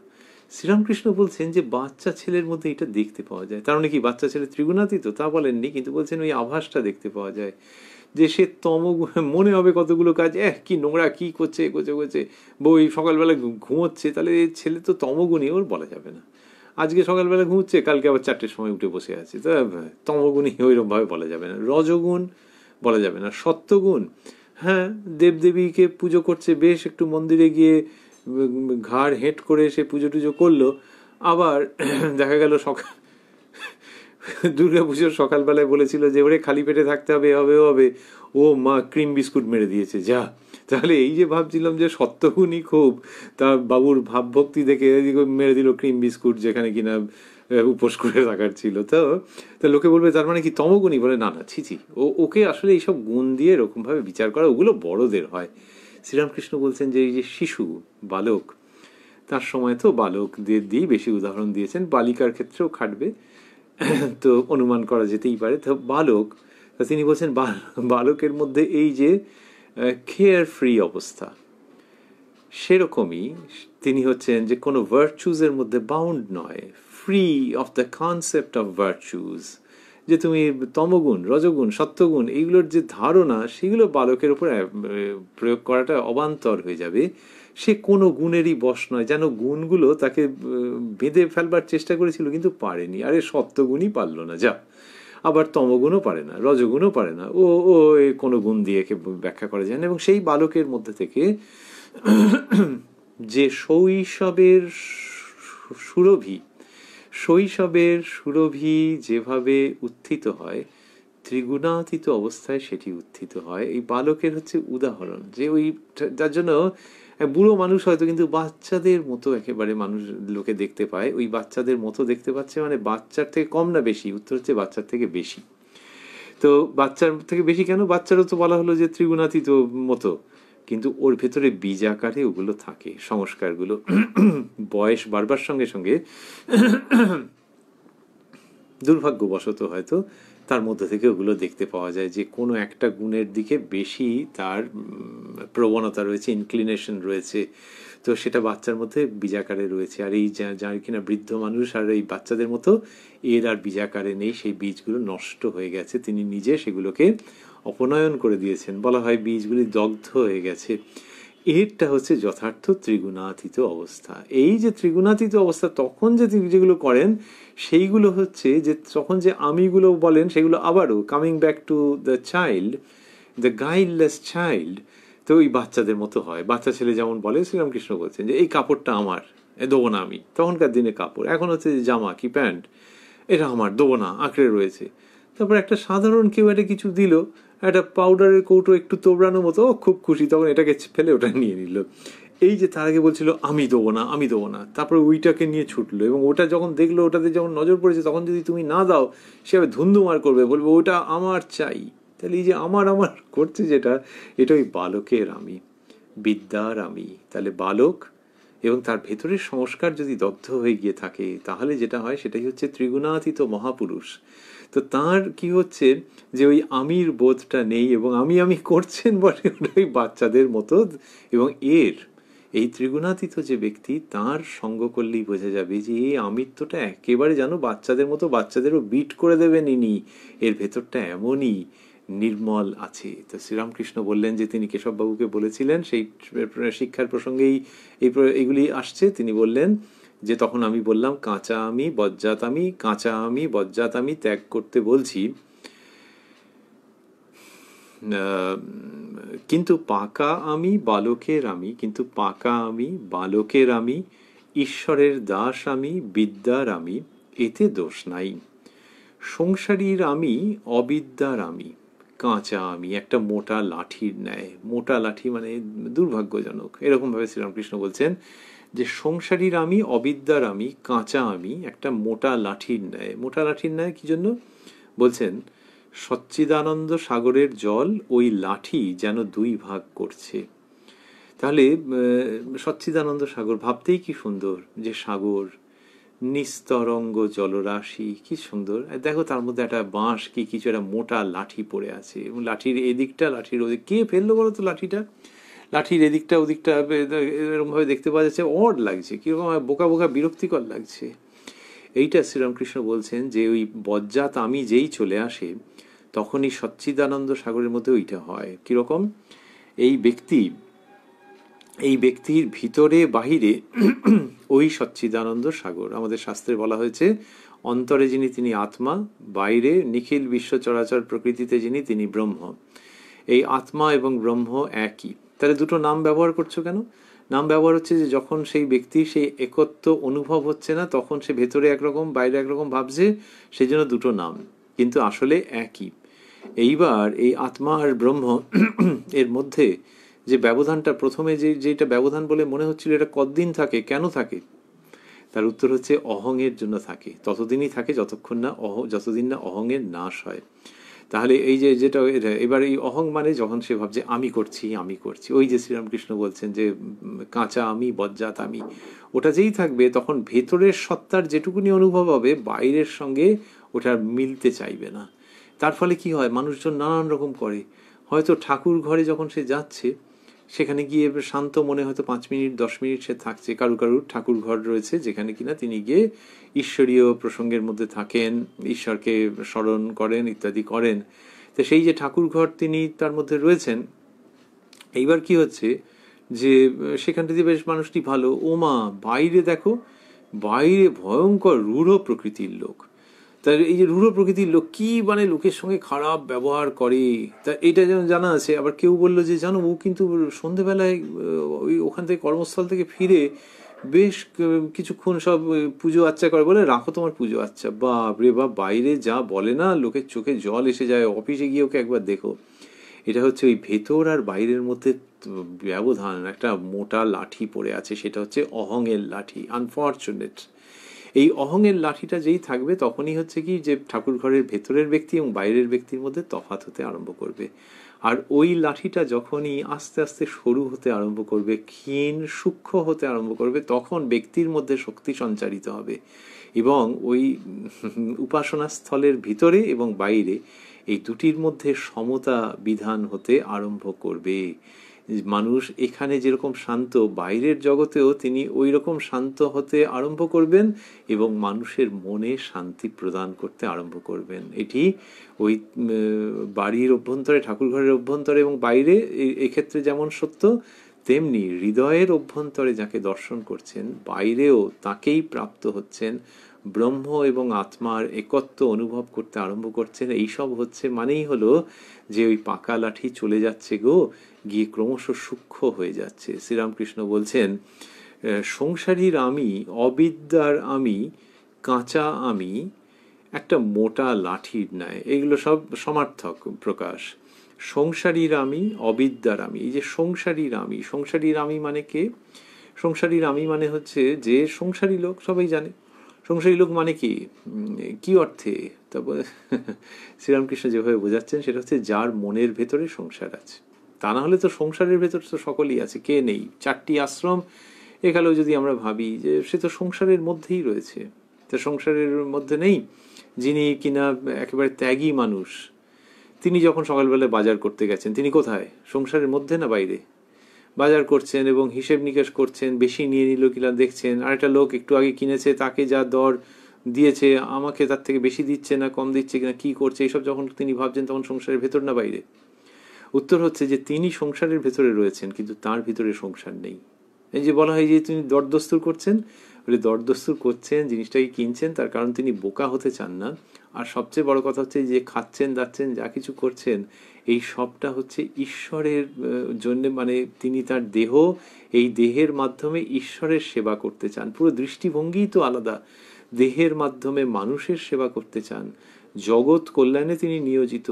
শ্রীরামকৃষ্ণ বলছেন যে বাচ্চা ছেলের মধ্যে এটা দেখতে পাওয়া যায়। তার মানে কি বাচ্চা ছেলে ত্রিগুণাতীত? তা বলেননি, কিন্তু বলছেন ওই আভাসটা দেখতে পাওয়া যায় যে সে মনে হবে কতগুলো কাজ, কি নোংরা, কি করছে করছে বই, সকালবেলা ঘুমোচ্ছে, তাহলে ছেলে তো তমগুণী, ওর বলা যাবে না। আজকে সকালবেলা ঘুমোচ্ছে, কালকে আবার 4টের সময় উঠে বসে আছে, তো তমগুণী ওইরকম ভাবে বলা যাবে না। রজগুণ বলা যাবে না। সত্যগুণ, হ্যাঁ, দেবদেবীকে পুজো করছে, বেশ একটু মন্দিরে গিয়ে ঘাড় হেঁট করে সে পুজো টুজো করলো, আবার দেখা গেল দুর্গা পুজোর সকালবেলায় বলেছিল যে ওরে খালি পেটে থাকতে হবে, হবে হবে, ও মা ক্রিম বিস্কুট মেরে দিয়েছে, যা। তাহলে এই যে ভাবছিলাম যে সত্যগুণই খুব, তার বাবুর ভাবভক্তি দেখে মেরে দিল ক্রিম বিস্কুট, যেখানে কিনা উপোস করে থাকার ছিল। তো লোকে বলবে তার মানে কি তমগুণী? বলে না না, ছিছি, ওকে আসলে এইসব গুণ দিয়ে এরকম ভাবে বিচার করা, ওগুলো বড়দের হয়। শ্রীরামকৃষ্ণ বলছেন যে এই যে শিশু, বালক, তার সময় তো বালকদের দিয়েই বেশি উদাহরণ দিয়েছেন, বালিকার ক্ষেত্রেও খাটবে, তো অনুমান করা যেতেই পারে। তো বালক, তিনি বলছেন বালকের মধ্যে এই যে কেয়ার ফ্রি অবস্থা, সেরকমই তিনি হচ্ছেন যে কোনো ভার্চুজের মধ্যে বাউন্ড নয়, free of the concept of virtues. যে তুমি তমগুণ, রজগুণ, সত্যগুণ, এইগুলোর যে ধারণা, সেগুলো বালকের উপর প্রয়োগ করাটা অবান্তর হয়ে যাবে। সে কোনো গুণেরই বশ নয়, যেন গুণগুলো তাকে বেঁধে ফেলবার চেষ্টা করেছিল কিন্তু পারেনি। আরে সত্যগুণই পারল না, যা। আবার তমগুণও পারে না, রজগুণও পারে না, ও ও কোনো গুণ দিয়ে ব্যাখ্যা করা যায় না। এবং সেই বালকের মধ্যে থেকে যে শৈশবের সুরভি যেভাবে উত্থিত হয়, ত্রিগুণাতীত অবস্থায় সেটি উত্থিত হয়। এই বালকের হচ্ছে উদাহরণ, যে ওই যার জন্য বুড়ো মানুষ হয়তো কিন্তু বাচ্চাদের মতো একেবারে মানুষ লোকে দেখতে পায়। ওই বাচ্চাদের মতো দেখতে পাচ্ছে মানে বাচ্চার থেকে কম না বেশি? উত্তর হচ্ছে বাচ্চার থেকে বেশি। তো বাচ্চার থেকে বেশি কেন? বাচ্চারও তো বলা হলো যে ত্রিগুণাতীত মতো, কিন্তু ওর ভেতরে বীজ আকারে ওগুলো থাকে, সংস্কারগুলো। বয়স বাড়বার সঙ্গে সঙ্গে দুর্ভাগ্যবশত হয়তো তার মধ্যে থেকে ওগুলো দেখতে পাওয়া যায় যে কোনো একটা গুণের দিকে বেশি তার প্রবণতা রয়েছে, ইনক্লিনেশন রয়েছে। তো সেটা বাচ্চার মধ্যে বীজাকারে রয়েছে। আর এই যার কিনা বৃদ্ধ মানুষ আর এই বাচ্চাদের মতো, এর আর বীজাকারে নেই, সেই বীজগুলো নষ্ট হয়ে গেছে, তিনি নিজে সেগুলোকে অপনয়ন করে দিয়েছেন। বলা হয় বীজগুলি দগ্ধ হয়ে গেছে। এরটা হচ্ছে যথার্থ ত্রিগুণাতীত অবস্থা। এই যে ত্রিগুণাতীত অবস্থা, তখন যে তিনি যেগুলো করেন সেইগুলো হচ্ছে যে তখন যে আমিগুলো বলেন, সেগুলো আবারও coming back to the child, the guideless child. তো ওই বাচ্চাদের মতো হয়। বাচ্চা ছেলে যেমন বলে, শ্রীরামকৃষ্ণ বলছেন যে এই কাপড়টা আমার, দেবো না আমি। তখনকার দিনে কাপড়, এখন হচ্ছে যে জামা কি প্যান্ট, এটা আমার, দেবো না, আঁকড়ে রয়েছে। তারপর একটা সাধারণ কেউ একটা কিছু দিল, একটা পাউডারের কৌটো একটু তোবড়ানোর মতো, খুব খুশি, তখন এটাকে ফেলে ওটা নিয়ে নিল। এই যে তার আগে বলছিল আমি দেবো না, আমি দেবো না, তারপরে ওইটাকে নিয়ে ছুটলো, এবং ওটা যখন দেখলো, ওটাতে যখন নজর পড়েছে, তখন যদি তুমি না দাও, সে ধুন্ধুমার করবে, বলবে ওটা আমার চাই। তাহলে এই যে আমার আমার করছে যেটা, এটা ওই বালকের আমি, বিদ্যার আমি। তাহলে বালক এবং তার ভেতরের সংস্কার যদি দগ্ধ হয়ে গিয়ে থাকে, তাহলে যেটা হয় সেটাই হচ্ছে ত্রিগুণাতীত মহাপুরুষ। তো তার কি হচ্ছে যে ওই আমির বোধটা নেই, এবং আমি করছেন বটে ওই বাচ্চাদের মতো। এবং এই ত্রিগুণাতীত যে ব্যক্তি, তার সঙ্গ করলেই বোঝা যাবে যে এই আমিত্বটা একেবারে যেন বাচ্চাদের মতো, বাচ্চাদেরও বিট করে দেবেন ইনি, এর ভেতরটা এমনই নির্মল আছে। তো শ্রীরামকৃষ্ণ বললেন যে তিনি কেশববাবুকে বলেছিলেন, সেই শিক্ষার প্রসঙ্গেই এইগুলি আসছে। তিনি বললেন যে তখন আমি বললাম কাঁচা আমি বজ্জাত আমি ত্যাগ করতে বলছি, কিন্তু পাকা আমি বালকের আমি, কিন্তু পাকা আমি বালকের আমি, ঈশ্বরের দাস আমি, বিদ্যার আমি, এতে দোষ নাই। সংসারীর আমি অবিদ্যার আমি, কাঁচা আমি, একটা মোটা লাঠির ন্যায়। মোটা লাঠি মানে দুর্ভাগ্যজনক, এরকমভাবে শ্রীরামকৃষ্ণ বলছেন যে সংসারীর আমি অবিদ্যার আমি, কাঁচা আমি, একটা মোটা লাঠির ন্যায়। মোটা লাঠির ন্যায় কি জন্য বলছেন? সচ্চিদানন্দ সাগরের জল ওই লাঠি যেন দুই ভাগ করছে। তাহলে সচ্চিদানন্দ সাগর ভাবতেই কি সুন্দর, যে সাগর, নিস্তরঙ্গ জলরাশি, কি সুন্দর। দেখো তার মধ্যে একটা বাঁশ কি কিছু একটা মোটা লাঠি পড়ে আছে, এবং লাঠির এদিকটা লাঠির ওদিক, কে ফেললো বলো তো লাঠিটা? লাঠির এদিকটা ওদিকটা এরকমভাবে দেখতে পাওয়া যাচ্ছে, অড লাগছে, কিরকম বোকা বোকা বিরক্তিকর লাগছে। এইটা শ্রীরামকৃষ্ণ বলছেন যে ওই বজ্জাত আমি যেই চলে আসে তখনই সচ্চিদানন্দ সাগরের মধ্যে ওইটা হয়। কিরকম? এই ব্যক্তির ভিতরে বাহিরে ওই সচ্চিদানন্দ সাগর। আমাদের শাস্ত্রে বলা হয়েছে অন্তরে যিনি তিনি আত্মা, বাইরে নিখিল বিশ্ব চরাচর প্রকৃতিতে যিনি তিনি ব্রহ্ম। এই আত্মা এবং ব্রহ্ম একই। তাহলে দুটো নাম ব্যবহার করছো কেন? নাম ব্যবহার হচ্ছে যে যখন সেই ব্যক্তির সেই একত্ব অনুভব হচ্ছে না, তখন সে ভেতরে একরকম বাইরে একরকম ভাবছে, সেই জন্য দুটো নাম, কিন্তু আসলে একই। এইবার এই আত্মা আর ব্রহ্ম এর মধ্যে যে ব্যবধানটা, প্রথমে যেটা ব্যবধান বলে মনে হচ্ছিল, এটা কতদিন থাকে, কেন থাকে? তার উত্তর হচ্ছে অহংয়ের জন্য থাকে। ততদিনই থাকে যতদিন না অহংয়ের নাশ হয়। তাহলে এই যে যেটা এবার এই অহং মানে যখন সে ভাবছে আমি করছি আমি করছি, ওই যে শ্রীরামকৃষ্ণ বলছেন যে কাঁচা আমি বজ্জাত আমি, ওটা যেই থাকবে তখন ভেতরের সত্তার যেটুকুনি অনুভব হবে বাইরের সঙ্গে ওটা মিলতে চাইবে না। তার ফলে কি হয়, মানুষজন নানান রকম করে। হয়তো ঠাকুর ঘরে যখন সে যাচ্ছে, সেখানে গিয়ে শান্ত মনে হয়তো 5 মিনিট 10 মিনিট সে থাকছে। কারুর ঠাকুর ঘর রয়েছে যেখানে কিনা তিনি গিয়ে ঈশ্বরীয় প্রসঙ্গের মধ্যে থাকেন, ঈশ্বরকে স্মরণ করেন ইত্যাদি করেন। তো সেই যে ঠাকুর ঘর তিনি তার মধ্যে রয়েছেন, এইবার কি হচ্ছে যে সেখানটাতে বেশ মানুষটি ভালো, ওমা বাইরে দেখো, বাইরে ভয়ঙ্কর রূঢ় প্রকৃতির লোক। তার এই যে রূঢ় প্রকৃতির লোক কি মানে লোকের সঙ্গে খারাপ ব্যবহার করে, তা এটা যেন জানা আছে। আবার কেউ বললো যে জানো ও কিন্তু সন্ধেবেলায় ওই ওখান থেকে কর্মস্থল থেকে ফিরে বেশ কিছুক্ষণ সব পুজো আচ্চা করে, বলে রাখো তোমার পুজো আচ্চা। বাপ রে বাপ, বাইরে যা বলে না, লোকের চোখে জল এসে যায়। অফিসে গিয়ে ওকে একবার দেখো। এটা হচ্ছে ওই ভেতর আর বাইরের মধ্যে ব্যবধান, একটা মোটা লাঠি পড়ে আছে, সেটা হচ্ছে অহংয়ের লাঠি। আনফর্চুনেট। এই অহংয়ের লাঠিটা যেই থাকবে তখনই হচ্ছে কি যে ঠাকুর ঘরের ভেতরের ব্যক্তি এবং বাইরের ব্যক্তির মধ্যে তফাৎ হতে আরম্ভ করবে। আর ওই লাঠিটা যখনই আস্তে আস্তে সরু হতে আরম্ভ করবে, ক্ষীণ সূক্ষ্ম হতে আরম্ভ করবে, তখন ব্যক্তির মধ্যে শক্তি সঞ্চারিত হবে এবং ওই উপাসনা স্থলের ভিতরে এবং বাইরে এই দুটির মধ্যে সমতা বিধান হতে আরম্ভ করবে। মানুষ এখানে যেরকম শান্ত, বাইরের জগতেও তিনি ওই রকম শান্ত হতে আরম্ভ করবেন এবং মানুষের মনে শান্তি প্রদান করতে আরম্ভ করবেন। এটি ওই বাড়ির অভ্যন্তরে, ঠাকুরঘরের অভ্যন্তরে এবং বাইরে এক্ষেত্রে যেমন সত্য, তেমনি হৃদয়ের অভ্যন্তরে যাকে দর্শন করছেন বাইরেও তাকেই প্রাপ্ত হচ্ছেন, ব্রহ্ম এবং আত্মার একত্ব অনুভব করতে আরম্ভ করছেন। এইসব হচ্ছে মানেই হলো যে ওই পাকা লাঠি চলে যাচ্ছে গো, গিয়ে ক্রমশ সূক্ষ্ম হয়ে যাচ্ছে। শ্রীরামকৃষ্ণ বলছেন সংসারীর আমি অবিদ্যার আমি, কাঁচা আমি, একটা মোটা লাঠির ন্যায়। এগুলো সব সমার্থক প্রকাশ। সংসারীর আমি অবিদ্যার আমি, এই যে সংসারীর আমি মানে কে? সংসারীর আমি মানে হচ্ছে যে সংসারী লোক, সবাই জানে সংসারী লোক মানে কি, কি অর্থে? তবে শ্রীরামকৃষ্ণ যেভাবে বোঝাচ্ছেন সেটা হচ্ছে যার মনের ভেতরে সংসার আছে। তা না হলে তো সংসারের ভেতর তো সকলেই আছে, কে নেই? 4টি আশ্রম এখানেও যদি আমরা ভাবি যে সে তো সংসারের মধ্যেই রয়েছে। তা সংসারের মধ্যে নেই যিনি কিনা একেবারে ত্যাগী মানুষ, তিনি যখন সকালবেলায় বাজার করতে গেছেন, তিনি কোথায়? সংসারের মধ্যে না বাইরে? বাজার করছেন এবং হিসেব নিকেশ করছেন, বেশি নিয়ে নিল কিনা দেখছেন। আরেকটা লোক একটু আগে কিনেছে, তাকে যা দর দিয়েছে আমাকে তার থেকে বেশি দিচ্ছে না কম দিচ্ছে কিনা, কি করছে, এইসব যখন তিনি ভাবছেন তখন সংসারের ভেতর না বাইরে? উত্তর হচ্ছে যে তিনি সংসারের ভেতরে রয়েছেন কিন্তু তার ভিতরে সংসার নেই। এই যে বলা হয় যে তিনি দরদস্তুর করছেন, বলে দরদস্তুর করছেন, জিনিসটাকে কিনছেন, তার কারণ তিনি বোকা হতে চান না। আর সবচেয়ে বড় কথা হচ্ছে যে খাচ্ছেন দাচ্ছেন যা কিছু করছেন এই সবটা হচ্ছে ঈশ্বরের জন্য, মানে তিনি তার দেহ, এই দেহের মাধ্যমে ঈশ্বরের সেবা করতে চান। পুরো দৃষ্টিভঙ্গিই তো আলাদা। দেহের মাধ্যমে মানুষের সেবা করতে চান, জগৎ কল্যাণে তিনি নিয়োজিত।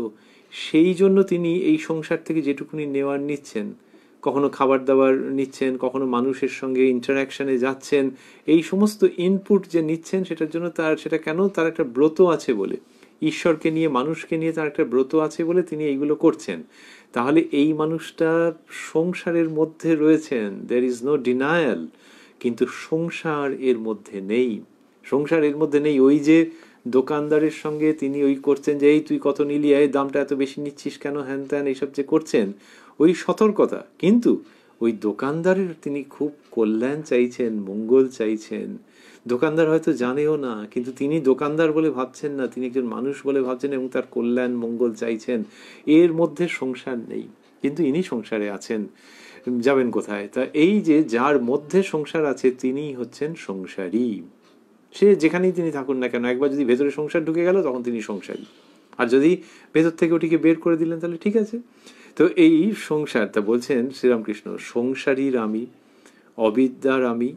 সেই জন্য তিনি এই সংসার থেকে যেটুকুনি নেওয়ার নিচ্ছেন, কখনো খাবার দাবার নিচ্ছেন, কখনো মানুষের সঙ্গে ইন্টারাকশনে যাচ্ছেন, এই সমস্ত ইনপুট যে নিচ্ছেন সেটার জন্য সেটা কেন, তার একটা ব্রত আছে বলে, ঈশ্বরকে নিয়ে মানুষকে নিয়ে তার একটা ব্রত আছে বলে তিনি এইগুলো করছেন। তাহলে এই মানুষটা সংসারের মধ্যে রয়েছেন, দের ইজ নো ডিনায়াল, কিন্তু সংসার এর মধ্যে নেই। সংসার এর মধ্যে নেই। ওই যে দোকানদারের সঙ্গে তিনি ওই করছেন যে এই তুই কত নিলি, এই দামটা এত বেশি নিচ্ছিস কেন, হ্যান ত্যান এইসব যে করছেন, ওই সতর্কতা। কিন্তু ওই দোকানদারের তিনি খুব কল্যাণ চাইছেন, মঙ্গল চাইছেন। দোকানদার হয়তো জানেও না, কিন্তু তিনি দোকানদার বলে ভাবছেন না, তিনি একজন মানুষ বলে ভাবছেন এবং তার কল্যাণ মঙ্গল চাইছেন। এর মধ্যে সংসার নেই, কিন্তু ইনি সংসারে আছেন। যাবেন কোথায়? তা এই যে যার মধ্যে সংসার আছে তিনি হচ্ছেন সংসারী। সে যেখানেই তিনি থাকুন না কেন, একবার যদি ভেতরে সংসার ঢুকে গেল তখন তিনি সংসারী। আর যদি ভেতর থেকে ওটিকে বের করে দিলেন তাহলে ঠিক আছে। তো এই সংসার, তা বলছেন শ্রীরামকৃষ্ণ, সংসারীর আমি, অবিদ্যার আমি,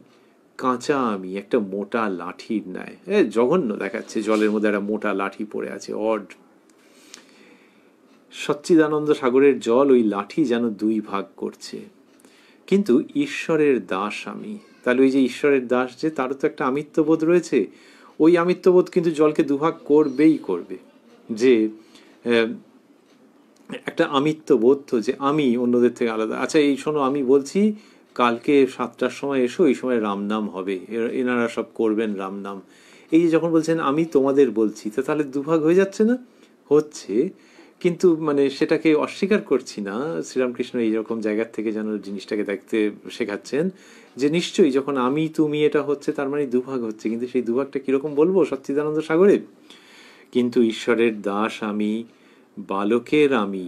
কাঁচা আমি একটা মোটা লাঠির ন্যায়। জঘন্য দেখাচ্ছে, জলের মধ্যে একটা মোটা লাঠি পড়ে আছে, অড। সচ্চিদানন্দ সাগরের জল ওই লাঠি যেন দুই ভাগ করছে। কিন্তু ঈশ্বরের দাস আমি। তাহলে ওই যে ঈশ্বরের দাস, যে তারও তো একটা আমিত্ববোধ রয়েছে, ওই আমিত্ববোধ কিন্তু জলকে দুভাগ করবেই করবে। যে একটা আমিত্ববোধ তো, যে আমি অন্যদের থেকে আলাদা। আচ্ছা এই শোনো, আমি বলছি কালকে 7টার সময় এসো, এই সময় রামনাম হবে, এনারা সব করবেন রামনাম। এই যে যখন বলছেন আমি তোমাদের বলছি, তো তাহলে দুভাগ হয়ে যাচ্ছে না? হচ্ছে, কিন্তু মানে সেটাকে অস্বীকার করছি না। শ্রীরামকৃষ্ণ এইরকম জায়গার থেকে যেন জিনিসটাকে দেখতে শেখাচ্ছেন যে নিশ্চয়ই যখন আমি তুমি এটা হচ্ছে তার মানে দুভাগ হচ্ছে, কিন্তু সেই দুভাগটা কিরকম বলবো সচ্চিদানন্দ সাগরে? কিন্তু ঈশ্বরের দাস আমি, বালকের আমি,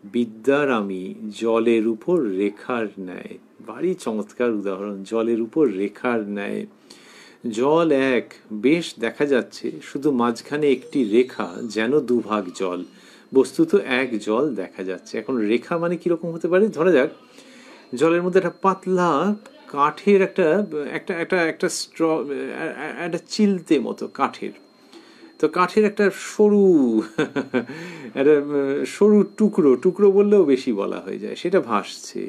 বিদ্যার আমি, জলের উপর রেখার ন্যায়। ভারী চমৎকার উদাহরণ, জলের উপর রেখার ন্যায়। জল এক, বেশ দেখা যাচ্ছে, শুধু মাঝখানে একটি রেখা, যেন দুভাগ জল। বস্তুত এক জল দেখা যাচ্ছে। এখন রেখা মানে কিরকম হতে পারে? ধরা যাক জলের মধ্যে একটা পাতলা কাঠের একটা একটা একটা একটা স্ট্র, একটা চিলতে মতো কাঠের, তো কাঠের একটা সরু একটা সরু টুকরো, টুকরো বললেও বেশি বলা হয়ে যায়, সেটা ভাসছে।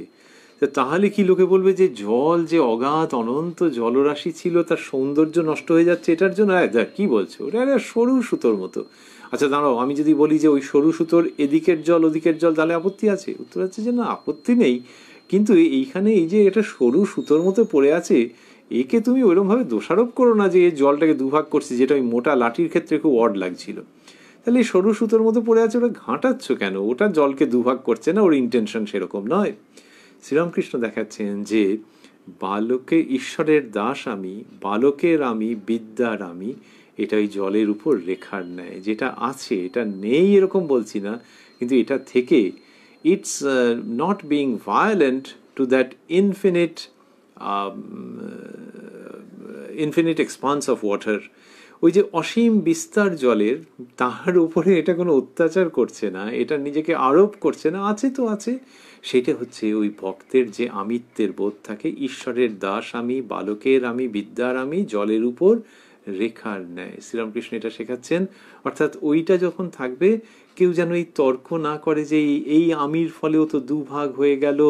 তো তাহলে কি লোকে বলবে যে জল যে অগাধ অনন্ত জলরাশি ছিল তার সৌন্দর্য নষ্ট হয়ে যাচ্ছে এটার জন্য? দেখ কি বলছো, ওটা একটা সরু সুতোর মতো। আচ্ছা দাঁড়াও, আমি যদি বলি যে ওই সরু সুতোর এদিকের জল ওদিকের জল, তাহলে আপত্তি আছে? উত্তর হচ্ছে যে না, আপত্তি নেই। কিন্তু এইখানে এই যে এটা সরু সুতোর মতো পড়ে আছে, একে তুমি ওইরকম ভাবে দোষারোপ করো না যে এই জলটাকে দুভাগ করছে, যেটা ওই মোটা লাঠির ক্ষেত্রে খুব অড লাগছিল। তাহলে এই সরু সুতোর মতো পড়ে আছে, ওটা ঘাঁটাচ্ছ কেন? ওটা জলকে দুভাগ করছে না, ওর ইন্টেনশন সেরকম নয়। শ্রীরামকৃষ্ণ দেখাচ্ছেন যে বালকে, ঈশ্বরের দাস আমি, বালকের আমি, বিদ্যার আমি, এটা ওই জলের উপর রেখার ন্যায়। যেটা আছে, এটা নেই এরকম বলছি না, কিন্তু এটা থেকে it's not being violent to that infinite infinite expanse of water. ওই যে অসীম বিস্তার জলের, তাহার উপরে এটা কোনো অত্যাচার করছে না, এটা নিজেকে আরোপ করছে না, আছে তো আছে। সেটা হচ্ছে ওই ভক্তের যে আমিত্বের বোধ থাকে, ঈশ্বরের দাস আমি, বালকের আমি, বিদ্যার আমি, জলের উপর রেখার ন্যায়। শ্রীরামকৃষ্ণ এটা শেখাচ্ছেন। অর্থাৎ ওইটা যখন থাকবে, কেউ যেন এই তর্ক না করে যে এই আমির ফলেও তো দুভাগ হয়ে গেল,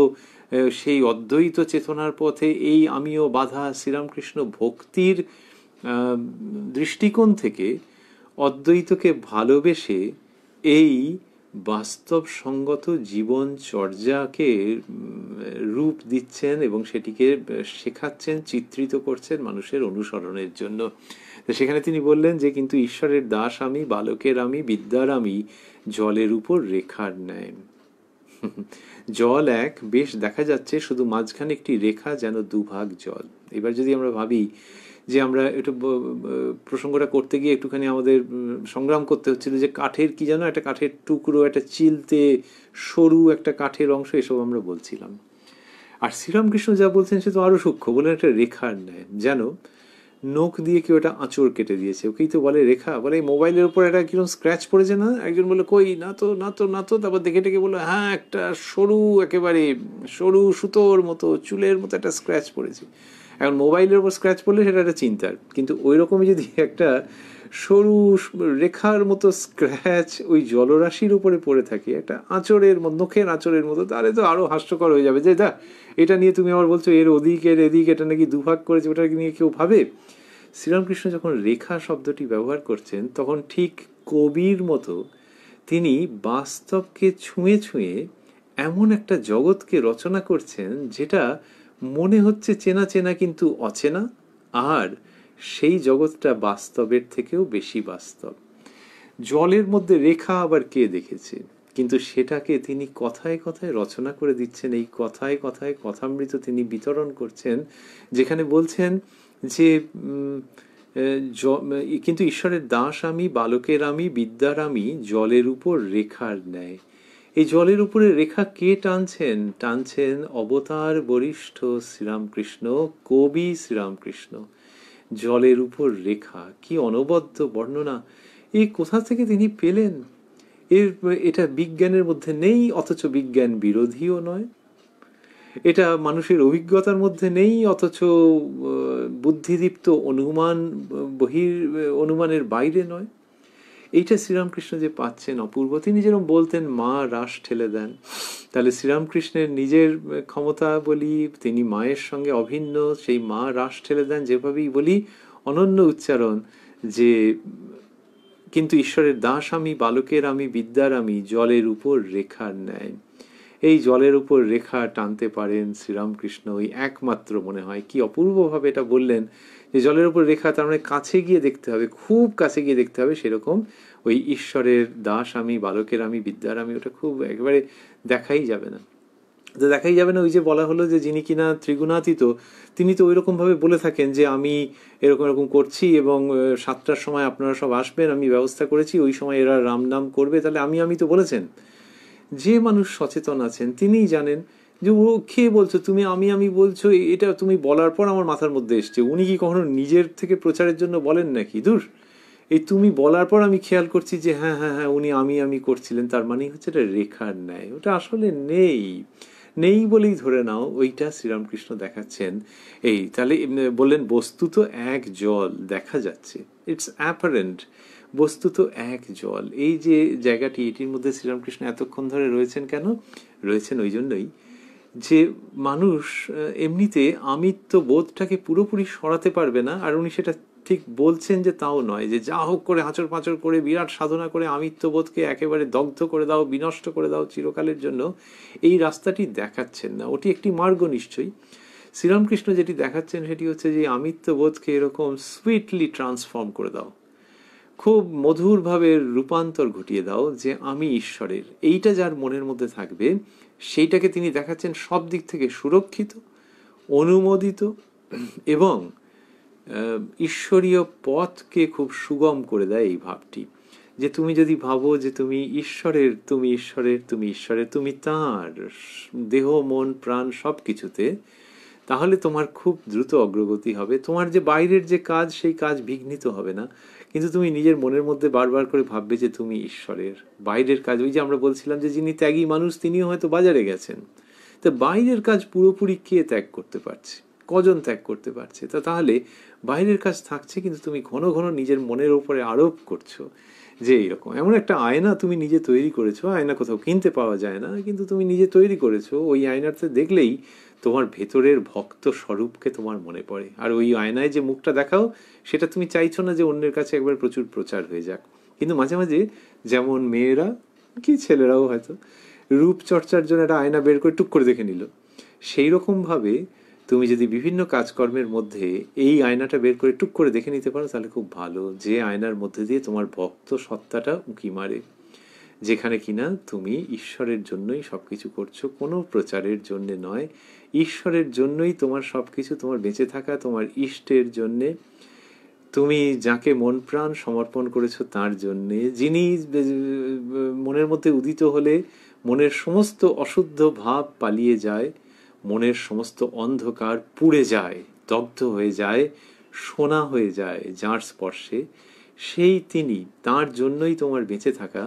সেই অদ্বৈত চেতনার পথে এই আমিও বাধা। শ্রীরামকৃষ্ণ ভক্তির দৃষ্টিকোণ থেকে অদ্বৈতকে ভালোবেসে এই বাস্তবসঙ্গত জীবনচর্যাকে রূপ দিচ্ছেন এবং সেটিকে শেখাচ্ছেন, চিত্রিত করছেন মানুষের অনুসরণের জন্য। তো সেখানে তিনি বললেন যে কিন্তু ঈশ্বরের দাস আমি, বালকের আমি, বিদ্যার আমি, জলের উপর রেখার ন্যায়। জল এক, বেশ দেখা যাচ্ছে, শুধু মাঝখানে একটি রেখা, যেন দুভাগ জল। এবার যদি আমরা ভাবি যে আমরা একটু প্রসঙ্গটা করতে গিয়ে একটুখানি আমাদের সংগ্রাম করতে হচ্ছিল যে কাঠের কি যেন একটা কাঠের টুকরো, একটা চিলতে সরু একটা কাঠের অংশ, এসব আমরা বলছিলাম। আর শ্রীরামকৃষ্ণ যা বলছেন সে তো আরো সূক্ষ্ম, বলেন একটা রেখার ন্যায়, যেন নখ দিয়ে কেউ একটা আঁচড় কেটে দিয়েছে, ওকেই তো বলে রেখা। বলে এই মোবাইলের উপর একটা কিরকম স্ক্র্যাচ পড়েছে না? একজন বললো কই, না তো না তো না তো। তারপর দেখে টেকে বললো হ্যাঁ, একটা সরু, একেবারে সরু সুতোর মতো, চুলের মতো একটা স্ক্র্যাচ পড়েছে। এখন মোবাইলের উপর স্ক্র্যাচ পড়লে সেটা একটা চিন্তার, কিন্তু ওই রকমই যদি একটা সরু রেখার মতো স্ক্র্যাচ ওই জলরাশির উপরে পড়ে থাকে, একটা আঁচড়ের মতো, নখের আঁচড়ের মতো, তাহলে তো আরো হাস্যকর হয়ে যাবে যে দা এটা নিয়ে তুমি আবার বলছো এর ওদিক এর এদিক, এটা নাকি দুভাগ করেছে, ওটা নিয়ে কেউ ভাবে। শ্রীরামকৃষ্ণ যখন রেখা শব্দটি ব্যবহার করছেন তখন ঠিক কবির মতো তিনি বাস্তবকে ছুঁয়ে ছুঁয়ে এমন একটা জগৎকে রচনা করছেন যেটা মনে হচ্ছে চেনা চেনা কিন্তু অচেনা, আর সেই জগৎটা বাস্তবের থেকেও বেশি বাস্তব। জলের মধ্যে রেখা আবার কে দেখেছে, কিন্তু সেটাকে তিনি কথায় কথায় রচনা করে দিচ্ছেন, এই কথায় কথায় কথামৃত তিনি বিতরণ করছেন, যেখানে বলছেন যে কিন্তু ঈশ্বরের দাস আমি, বালকের আমি, বিদ্যার আমি, জলের উপর রেখার ন্যায়। এই জলের উপরে রেখা কে টানছেন? টানছেন অবতার বরিষ্ঠ শ্রীরামকৃষ্ণ, কবি শ্রীরামকৃষ্ণ। জলের উপর রেখা, কি অনবদ্য বর্ণনা! এই কোথা থেকে তিনি পেলেন? এটা বিজ্ঞানের মধ্যে নেই, অথচ বিজ্ঞান বিরোধীও নয়। এটা মানুষের অভিজ্ঞতার মধ্যে নেই, অথচ বুদ্ধিদীপ্ত অনুমান অনুমানের বাইরে নয়। এইটা শ্রীরামকৃষ্ণ যে পাচ্ছেন অপূর্ব। তিনি যেরকম বলতেন মা রাস ঠেলে দেন, তাহলে শ্রীরামকৃষ্ণের নিজের ক্ষমতা বলি, তিনি মায়ের সঙ্গে অভিন্ন, সেই মা রাস ঠেলে দেন যেভাবেই বলি, অনন্য উচ্চারণ যে কিন্তু ঈশ্বরের দাস আমি, বালকের আমি, বিদ্যার আমি, জলের উপর রেখার ন্যায়। এই জলের উপর রেখা টানতে পারেন শ্রীরামকৃষ্ণ, ওই একমাত্র। মনে হয় কি অপূর্বভাবে এটা বললেন যে জলের উপর রেখা, তার মানে কাছে গিয়ে দেখতে হবে, খুব কাছে গিয়ে দেখতে হবে। সেরকম ওই ঈশ্বরের দাস আমি, বালকের আমি, বিদ্যার আমি, ওটা খুব একেবারে দেখাই যাবে না। তো দেখাই যাবে না। ওই যে বলা হলো যে যিনি কিনা ত্রিগুণাতীত, তিনি তো ওই রকম ভাবে বলে থাকেন যে আমি এরকম এরকম করছি এবং 7টার সময় আপনারা সব আসবেন, আমি ব্যবস্থা করেছি, ওই সময় এরা রাম নাম করবে। তাহলে আমি তো বলেছেন। যে মানুষ সচেতন আছেন তিনিই জানেন যে ও খেয়ে বলছো তুমি আমি বলছো, এটা তুমি বলার পর আমার মাথার মধ্যে এসছে। উনি কি কখনো নিজের থেকে প্রচারের জন্য বলেন নাকি? দূর, এই তুমি বলার পর আমি খেয়াল করছি যে হ্যাঁ হ্যাঁ হ্যাঁ উনি আমি করছিলেন, তার মানে হচ্ছে এটা রেখার ন্যায়। ওটা আসলে নেই, নেই বলেই ধরে নাও, ওইটা শ্রীরামকৃষ্ণ দেখাচ্ছেন। এই তাহলে বললেন বস্তুত এক জল দেখা যাচ্ছে, ইটস অ্যাপারেন্ট, বস্তুত এক জল। এই যে জায়গাটি, এটির মধ্যে শ্রীরামকৃষ্ণ এতক্ষণ ধরে রয়েছেন কেন? রয়েছেন ওই জন্যই যে মানুষ এমনিতে আমিত্ব বোধটাকে পুরোপুরি সরাতে পারবে না। আর উনি সেটা ঠিক বলছেন যে তাও নয় যে যা হোক করে আঁচড় পাঁচড় করে বিরাট সাধনা করে আমিত্ববোধকে একেবারে দগ্ধ করে দাও, বিনষ্ট করে দাও চিরকালের জন্য, এই রাস্তাটি দেখাচ্ছেন না। ওটি একটি মার্গ নিশ্চয়ই। শ্রীরামকৃষ্ণ যেটি দেখাচ্ছেন সেটি হচ্ছে যে আমিত্ববোধকে এরকম সুইটলি ট্রান্সফর্ম করে দাও, খুব মধুরভাবে রূপান্তর ঘটিয়ে দাও যে আমি ঈশ্বরের। এইটা যার মনের মধ্যে থাকবে সেইটাকে তিনি দেখাচ্ছেন সব দিক থেকে সুরক্ষিত, অনুমোদিত এবং ঈশ্বরীয় পথকে খুব সুগম করে দেয় এই ভাবটি। যে তুমি যদি ভাবো যে তুমি ঈশ্বরের, তুমি তাঁর দেহ মন প্রাণ সব কিছুতে, তাহলে তোমার খুব দ্রুত অগ্রগতি হবে। তোমার যে বাইরের যে কাজ, সেই কাজ বিঘ্নিত হবে না। কিন্তু তুমি নিজের মনের মধ্যে বারবার করে ভাববে যে তুমি ঈশ্বরের। বাইরের কাজ, ওই যে আমরা বলছিলাম যে যিনি ত্যাগী মানুষ তিনিও হয়তো বাজারে গেছেন, তো বাইরের কাজ পুরোপুরি কে ত্যাগ করতে পারছে? কজন ত্যাগ করতে পারছে? তো তাহলে বাইরের কাজ থাকছে, কিন্তু তুমি ঘন ঘন নিজের মনের উপরে আরোপ করছো যে এইরকম। এমন একটা আয়না তুমি নিজে তৈরি করেছো, আয়না কোথাও কিনতে পাওয়া যায় না, কিন্তু তুমি নিজে তৈরি করেছো। ওই আয়নাতে দেখলেই তোমার ভেতরের ভক্ত স্বরূপকে তোমার মনে পড়ে। আর ওই আয়নায় যে মুখটা দেখাও, সেটা তুমি চাইছো না যে অন্যের কাছে একবার প্রচুর প্রচার হয়ে যাক। কিন্তু মাঝে মাঝে যেমন মেয়েরা কি ছেলেরাও হয়তো রূপচর্চার জন্য একটা আয়না বের করে টুক করে দেখে নিল, সেই রকম ভাবে তুমি যদি বিভিন্ন কাজকর্মের মধ্যে এই আয়নাটা বের করে টুক করে দেখে নিতে পারো, তাহলে খুব ভালো। যে আয়নার মধ্যে দিয়ে তোমার ভক্ত সত্তাটা উঁকি মারে, যেখানে কিনা তুমি ঈশ্বরের জন্যই সবকিছু করছো, কোনো প্রচারের জন্য নয়। ঈশ্বরের জন্যই তোমার সবকিছু, তোমার বেঁচে থাকা তোমার ইষ্টের জন্যে। তুমি যাকে মন প্রাণ সমর্পণ করেছো তার জন্যে, যিনি মনের মধ্যে উদিত হলে মনের সমস্ত অশুদ্ধ ভাব পালিয়ে যায়, মনের সমস্ত অন্ধকার পুড়ে যায়, দগ্ধ হয়ে যায় সোনা হয়ে যায় যার স্পর্শে, সেই তিনি, তার জন্যই তোমার বেঁচে থাকা,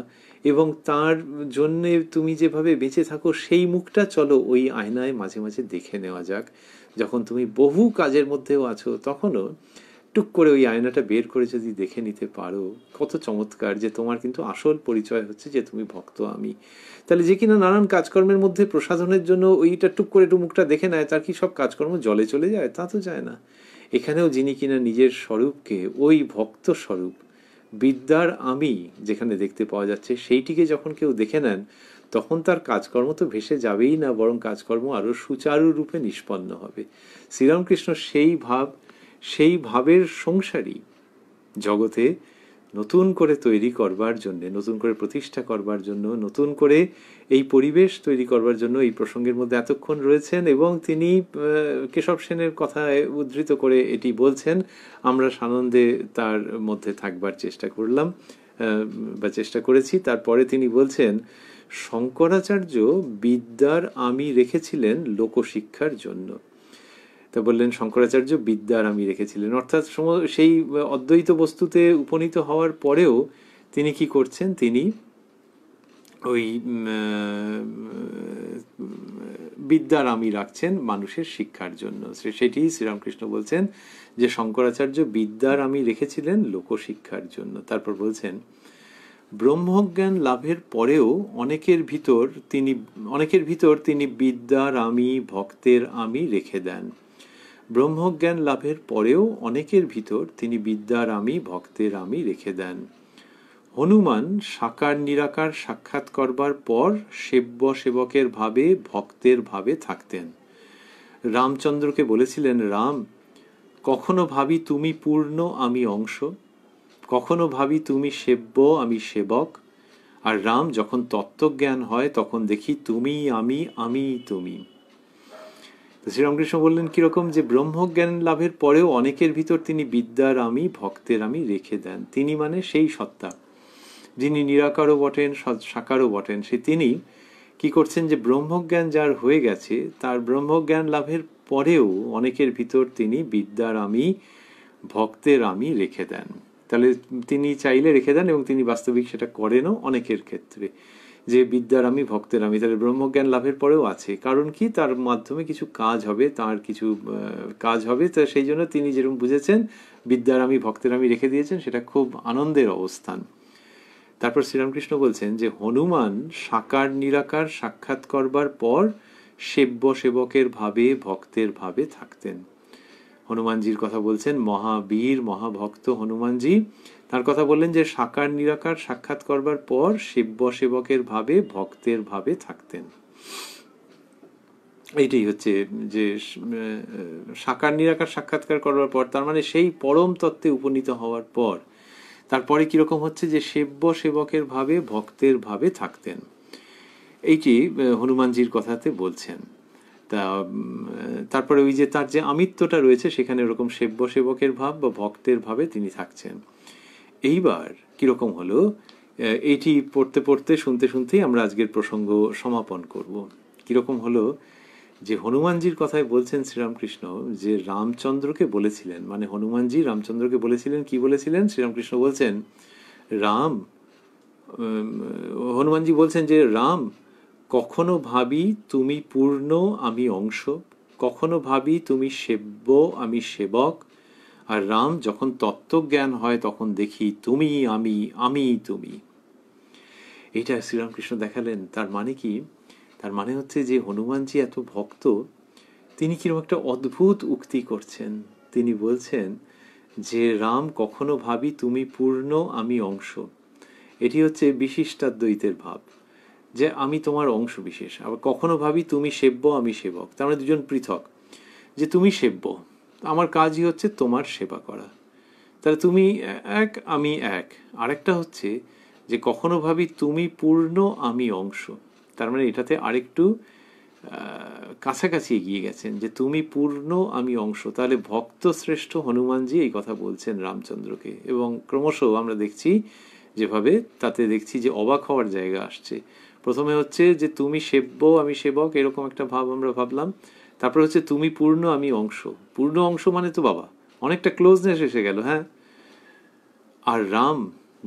এবং তার জন্যে তুমি যেভাবে বেঁচে থাকো সেই মুখটা চলো ওই আয়নায় মাঝে মাঝে দেখে নেওয়া যাক। যখন তুমি বহু কাজের মধ্যেও আছো তখনও টুক করে ওই আয়নাটা বের করে যদি দেখে নিতে পারো, কত চমৎকার, যে তোমার কিন্তু আসল পরিচয় হচ্ছে যে তুমি ভক্ত আমি। তাহলে যে কিনা নানান কাজকর্মের মধ্যে প্রসাধনের জন্য ওইটা টুক করে একটু মুখটা দেখে নেয়, তার কি সব কাজকর্ম জলে চলে যায়? তা তো যায় না। এখানেও যিনি কিনা নিজের স্বরূপকে, ওই ভক্ত স্বরূপ বিদ্যার আমি যেখানে দেখতে পাওয়া যাচ্ছে, সেইটিকে যখন কেউ দেখে নেন, তখন তার কাজকর্ম তো ভেসে যাবেই না, বরং কাজকর্ম আরো সুচারুরূপে নিষ্পন্ন হবে। শ্রীরামকৃষ্ণ সেই ভাবের সংসারী জগতে নতুন করে তৈরি করবার জন্য, নতুন করে প্রতিষ্ঠা করবার জন্য, নতুন করে এই পরিবেশ তৈরি করবার জন্য এই প্রসঙ্গের মধ্যে এতক্ষণ রয়েছেন, এবং তিনি কেশব সেনের কথায় উদ্ধৃত করে এটি বলছেন। আমরা সানন্দে তার মধ্যে থাকবার চেষ্টা করলাম বা চেষ্টা করেছি। তারপরে তিনি বলছেন, শঙ্করাচার্য বিদ্যার আমি রেখেছিলেন লোকশিক্ষার জন্য। তা বললেন শঙ্করাচার্য বিদ্যার আমি রেখেছিলেন, অর্থাৎ সেই অদ্বৈত বস্তুতে উপনীত হওয়ার পরেও তিনি কি করছেন, তিনি ওই বিদ্যার আমি রাখছেন মানুষের শিক্ষার জন্য। সেটি শ্রীরামকৃষ্ণ বলছেন যে শঙ্করাচার্য বিদ্যার আমি রেখেছিলেন লোকশিক্ষার জন্য। তারপর বলছেন, ব্রহ্মজ্ঞান লাভের পরেও অনেকের ভিতর তিনি বিদ্যার আমি, ভক্তের আমি রেখে দেন। ব্রহ্মজ্ঞান লাভের পরেও অনেকের ভিতর তিনি বিদ্যার আমি, ভক্তের আমি রেখে দেন। হনুমান সাকার নিরাকার সাক্ষাৎ করবার পর সেব্য সেবকের ভাবে, ভক্তের ভাবে থাকতেন। রামচন্দ্রকে বলেছিলেন, রাম, কখনো ভাবি তুমি পূর্ণ, আমি অংশ, কখনো ভাবি তুমি সেব্য, আমি সেবক। আর রাম যখন তত্ত্বজ্ঞান হয় তখন দেখি তুমি আমি, আমি তুমি। শ্রীরামকৃষ্ণ বললেন কিরকম, যে ব্রহ্মজ্ঞান লাভের পরেও অনেকের ভিতর তিনি বিদ্যার আমি, ভক্তের আমি রেখে দেন। তিনি মানে সেই সত্তা যিনি নিরাকারও বটেন, সাকারও বটেন। তিনি কি করছেন, যে ব্রহ্মজ্ঞান যার হয়ে গেছে তার ব্রহ্মজ্ঞান লাভের পরেও অনেকের ভিতর তিনি বিদ্যার আমি, ভক্তের আমি রেখে দেন। তাহলে তিনি চাইলে রেখে দেন, এবং তিনি বাস্তবিক সেটা করেনও অনেকের ক্ষেত্রে, যে বিদ্যার আমি, ভক্তের আমি। তাহলে ব্রহ্মজ্ঞান লাভের পরেও আছে, কারণ কি, তার মাধ্যমে কিছু কাজ হবে, তার কিছু কাজ হবে। তা সেই জন্য তিনি যেরকম বুঝেছেন বিদ্যার আমি, ভক্তের আমি রেখে দিয়েছেন, সেটা খুব আনন্দের অবস্থান। তারপর শ্রীরামকৃষ্ণ বলছেন যে হনুমান সাকার নিরাকার সাক্ষাৎ করবার পর সেব্য সেবকের ভাবে, ভক্তের ভাবে থাকতেন। হনুমানজির কথা বলছেন, মহাবীর মহাভক্ত হনুমানজি, তার কথা বললেন যে সাকার নিরাকার সাক্ষাৎ করবার পর সেব্য সেবকের ভাবে, ভক্তের ভাবে থাকতেন। এইটাই হচ্ছে যে সাকার নিরাকার সাক্ষাৎকার করবার পর, তার মানে সেই পরম তত্ত্বে উপনীত হওয়ার পর, তারপরে কিরকম হচ্ছে, যে সেব্য সেবকের ভাবে, ভক্তের ভাবে থাকতেন। এইটি হনুমানজির কথাতে বলছেন। তা তারপরে ওই যে তার যে আমিত্বটা রয়েছে, সেখানে এরকম সেব্য সেবকের ভাব বা ভক্তের ভাবে তিনি থাকছেন। এইবার কিরকম হলো, এইটি পড়তে পড়তে শুনতে শুনতেই আমরা আজকের প্রসঙ্গ সমাপন করব। কিরকম হলো, যে হনুমানজির কথায় বলছেন শ্রীরামকৃষ্ণ, যে রামচন্দ্রকে বলেছিলেন, মানে হনুমানজি রামচন্দ্রকে বলেছিলেন, কি বলেছিলেন, শ্রীরামকৃষ্ণ বলছেন, রাম, হনুমানজি বলছেন যে রাম, কখনো ভাবি তুমি পূর্ণ, আমি অংশ, কখনো ভাবি তুমি সেব্য, আমি সেবক। আর রাম যখন তত্ত্বজ্ঞান হয় তখন দেখি তুমি আমি, আমি তুমি। এইটা শ্রীরামকৃষ্ণ দেখালেন। তার মানে কি, তার মানে হচ্ছে যে হনুমানজি এত ভক্ত, তিনি কিরকম একটা অদ্ভুত উক্তি করছেন। তিনি বলছেন যে রাম, কখনো ভাবি তুমি পূর্ণ, আমি অংশ। এটি হচ্ছে বিশিষ্টাদ্বৈতের ভাব, যে আমি তোমার অংশ বিশেষ। আবার কখনো ভাবি তুমি সেব্য, আমি সেবক, তার মানে দুজন পৃথক। যে তুমি সেব্য, আমার কাজই হচ্ছে তোমার সেবা করা, তাহলে তুমি এক, আমি এক। আরেকটা হচ্ছে যে কখনো ভাবি তুমি পূর্ণ, আমি অংশ, তার মানে এটাতে আরেকটু কাছাকাছি এগিয়ে গেছেন, যে তুমি পূর্ণ, আমি অংশ। তাহলে ভক্ত শ্রেষ্ঠ হনুমানজি এই কথা বলছেন রামচন্দ্রকে। এবং ক্রমশ আমরা দেখছি যেভাবে, তাতে দেখছি যে অবাক হওয়ার জায়গা আসছে। প্রথমে হচ্ছে যে তুমি সেব্য, আমি সেবক, এরকম একটা ভাব আমরা ভাবলাম। তারপর হচ্ছে তুমি পূর্ণ, আমি অংশ। পূর্ণ অংশ মানে তো বাবা, অনেকটা ক্লোজনেস এসে গেল। হ্যাঁ, আর রাম